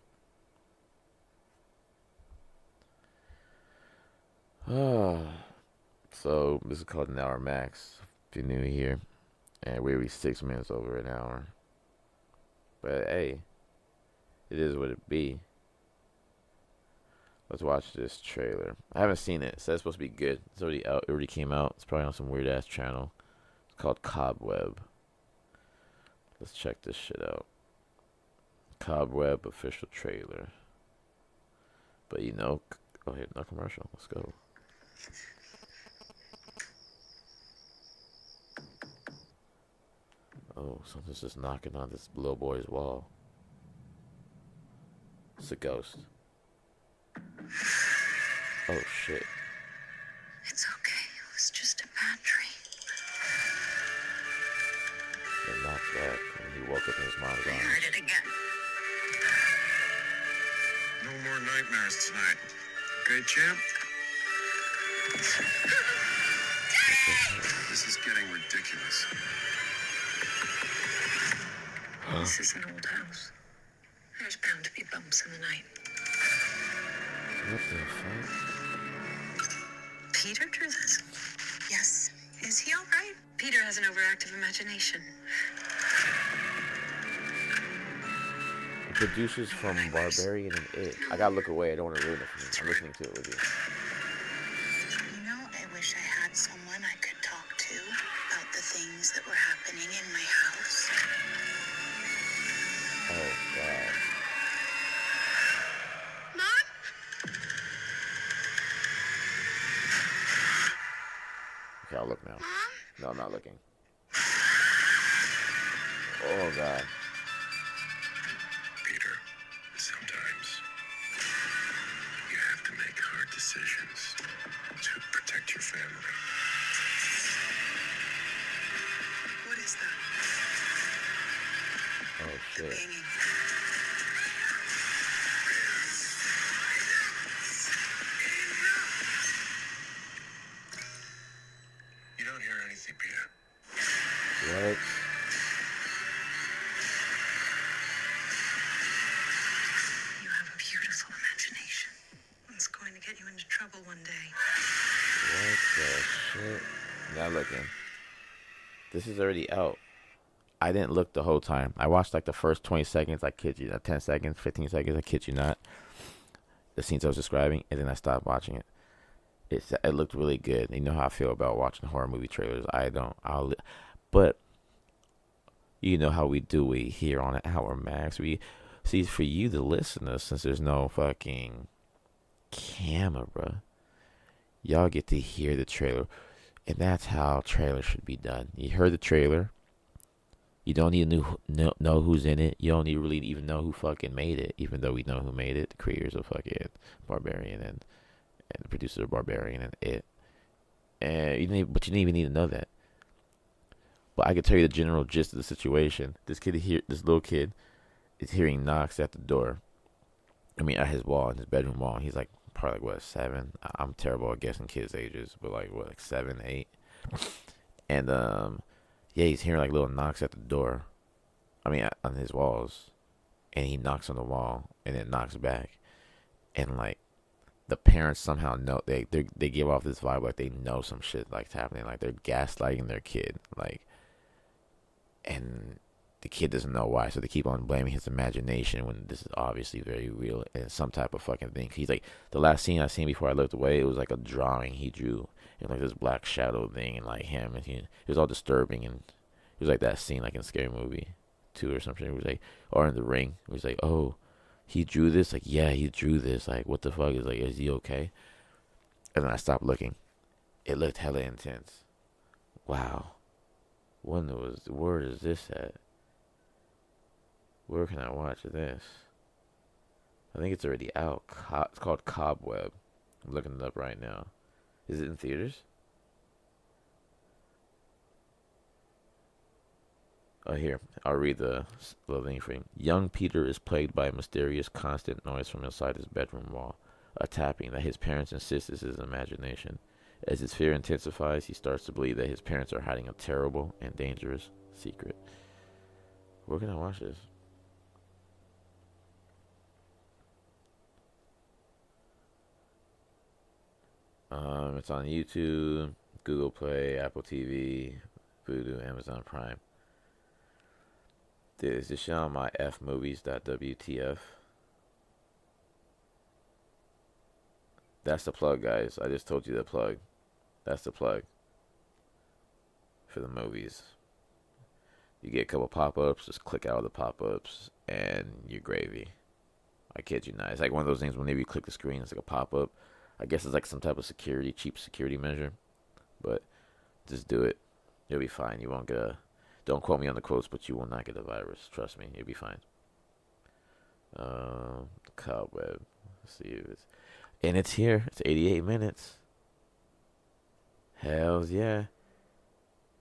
[SPEAKER 1] So this is called an Hour MaXX. If you're new here, and we're 6 minutes over an hour. But hey, it is what it be. Let's watch this trailer. I haven't seen it. It says it's supposed to be good. It's already out. It already came out. It's probably on some weird ass channel. It's called Cobweb. Let's check this shit out. Cobweb official trailer. But go ahead, no commercial. Let's go. Oh, something's just knocking on this little boy's wall. It's a ghost. Oh shit.
[SPEAKER 5] It's okay. It was just a bad dream.
[SPEAKER 1] It knocked back and he woke up in his mom's
[SPEAKER 5] I
[SPEAKER 1] arms.
[SPEAKER 5] heard it again.
[SPEAKER 3] No more nightmares tonight. Okay, champ? This is getting ridiculous.
[SPEAKER 5] This is an old house. There's bound to be bumps in the night.
[SPEAKER 1] What the fuck?
[SPEAKER 5] Peter drew this? Yes. Is he all right? Peter has an overactive imagination.
[SPEAKER 1] The producers from Barbarian and It. I gotta look away. I don't want to ruin it for me. I'm listening to it with you.
[SPEAKER 5] You know, I wish I had someone I could talk to about the things that were happening in my house.
[SPEAKER 1] Oh god.
[SPEAKER 5] Mom?
[SPEAKER 1] Okay, I'll look now.
[SPEAKER 5] Mom?
[SPEAKER 1] No, I'm not looking. Oh god.
[SPEAKER 3] Peter, sometimes you have to make hard decisions to protect your family.
[SPEAKER 5] What is that?
[SPEAKER 1] Oh shit.
[SPEAKER 5] Banging.
[SPEAKER 3] You don't hear anything, Peter.
[SPEAKER 1] What?
[SPEAKER 5] You have a beautiful imagination. It's going to get you into trouble one day.
[SPEAKER 1] What the shit? Not looking. This is already out. I didn't look the whole time. I watched like the first 20 seconds. I kid you not. 10 seconds, 15 seconds. I kid you not. The scenes I was describing, and then I stopped watching it. It looked really good. You know how I feel about watching horror movie trailers. I don't. But you know how we do it here on Hour MaXX. We see for you, the listeners, since there's no fucking camera, y'all get to hear the trailer, and that's how trailers should be done. You heard the trailer. You don't need to know who's in it. You don't need really even know who fucking made it, even though we know who made it. The creators of fucking Barbarian and the producers of Barbarian and It. And you didn't even need to know that. But I can tell you the general gist of the situation. This little kid, is hearing knocks at the door. I mean, at his wall, in his bedroom wall. He's like probably like 7. I'm terrible at guessing kids' ages, but like 7, 8. And yeah, he's hearing like little knocks at the door. I mean, on his walls, and he knocks on the wall, and then knocks back, and like the parents somehow know they give off this vibe like they know some shit like's happening, like they're gaslighting their kid, like, and the kid doesn't know why, so they keep on blaming his imagination when this is obviously very real and some type of fucking thing. He's like, the last scene I seen before I looked away, it was like a drawing he drew, and like this black shadow thing, and like him, and it was all disturbing, and it was like that scene like in Scary Movie 2 or something. It was like, or in The Ring, it was like, oh, he drew this, like, yeah, he drew this, like, what the fuck, is like, is he okay? And then I stopped looking. It looked hella intense. Wow. Where is this at? Where can I watch this? I think it's already out. It's called Cobweb. I'm looking it up right now. Is it in theaters? Oh, here. I'll read the link for you. Young Peter is plagued by a mysterious constant noise from inside his bedroom wall. A tapping that his parents insist is his imagination. As his fear intensifies, he starts to believe that his parents are hiding a terrible and dangerous secret. Where can I watch this? It's on YouTube, Google Play, Apple TV, Vudu, Amazon Prime. Dude, is this shit on my fmovies.wtf? That's the plug, guys. I just told you the plug. That's the plug for the movies. You get a couple pop-ups, just click out of the pop-ups, and you're gravy. I kid you not. It's like one of those things whenever you click the screen, it's like a pop-up. I guess it's like some type of cheap security measure. But just do it. You'll be fine. You won't get a... Don't quote me on the quotes, but you will not get a virus. Trust me. You'll be fine. Cobweb. Let's see if it's... And it's here. It's 88 minutes. Hells yeah.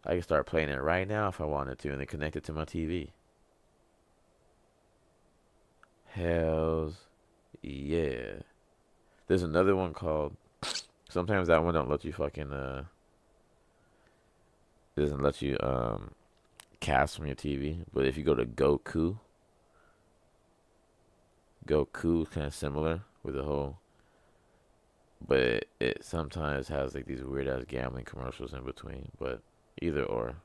[SPEAKER 1] I can start playing it right now if I wanted to and then connect it to my TV. Hells yeah. There's another one called... Sometimes that one don't let you fucking... It doesn't let you cast from your TV. But if you go to Goku is kind of similar with the whole... But it sometimes has like these weird ass gambling commercials in between. But either or.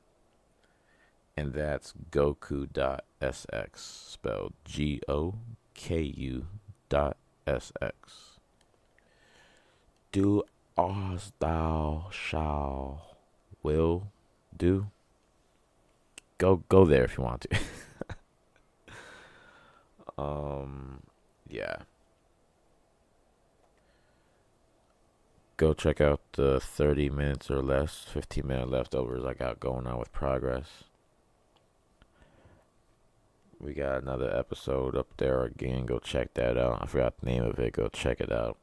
[SPEAKER 1] And that's Goku.sx, spelled GOKU.sx. Do as thou shall will do. Go there if you want to. Yeah. Go check out the 30 minutes or less, 15-minute leftovers I got going on with Progress. We got another episode up there again. Go check that out. I forgot the name of it. Go check it out.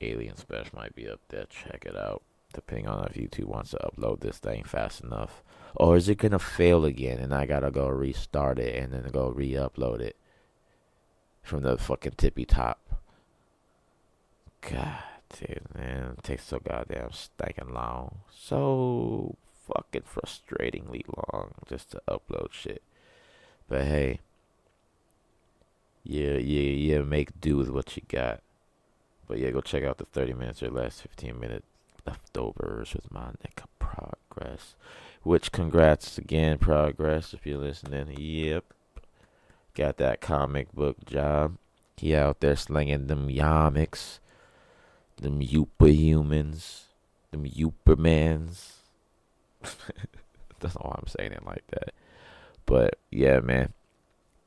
[SPEAKER 1] Alien Special might be up there. Check it out. Depending on if YouTube wants to upload this thing fast enough. Or is it going to fail again and I got to go restart it and then go re-upload it from the fucking tippy top. God, dude, man. It takes so goddamn stinking long. So fucking frustratingly long just to upload shit. But hey, yeah, make do with what you got. But yeah, go check out the 30 minutes or less, 15-minute leftovers with my nigga Progress. Which, congrats again, Progress, if you're listening. Yep. Got that comic book job. He out there slinging them yomics. Them Yuperhumans. Them Yupermans. That's all I'm saying it like that. But yeah, man.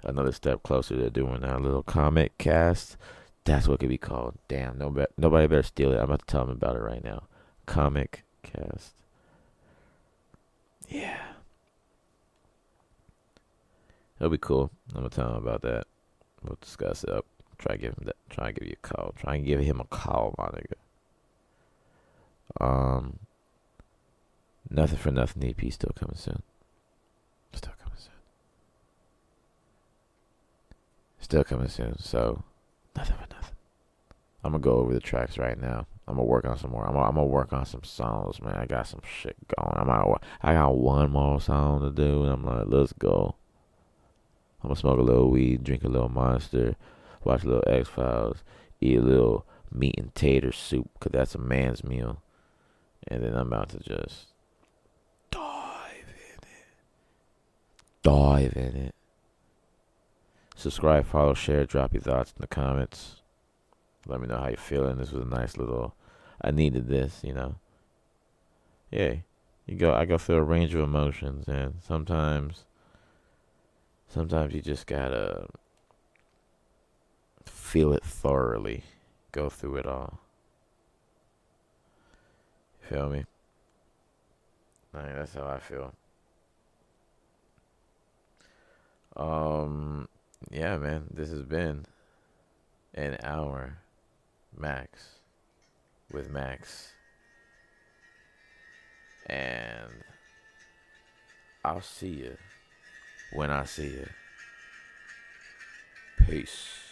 [SPEAKER 1] Another step closer to doing our little comic cast. That's what it could be called. Damn, nobody better steal it. I'm about to tell them about it right now. Comic cast. Yeah. It'll be cool. I'm gonna tell him about that. We'll discuss it up. Try to give him that. Try and give you a call. Try and give him a call, my nigga. Nothing for nothing. EP still coming soon. Still coming soon. Still coming soon. So, nothing for nothing. I'm gonna go over the tracks right now. I'm gonna work on some more. I'm gonna work on some songs, man. I got some shit going. I got one more song to do, and I'm like, let's go. I'm gonna smoke a little weed, drink a little Monster, watch a little X-Files, eat a little meat and tater soup, because that's a man's meal. And then I'm about to just dive in it. Subscribe, follow, share, drop your thoughts in the comments. Let me know how you're feeling. This was a nice little, I needed this, you know. Yeah, I go through a range of emotions, and sometimes you just gotta feel it thoroughly. Go through it all. You feel me? Like, that's how I feel. Yeah, man. This has been an hour max with Max, and I'll see you when I see you. Peace.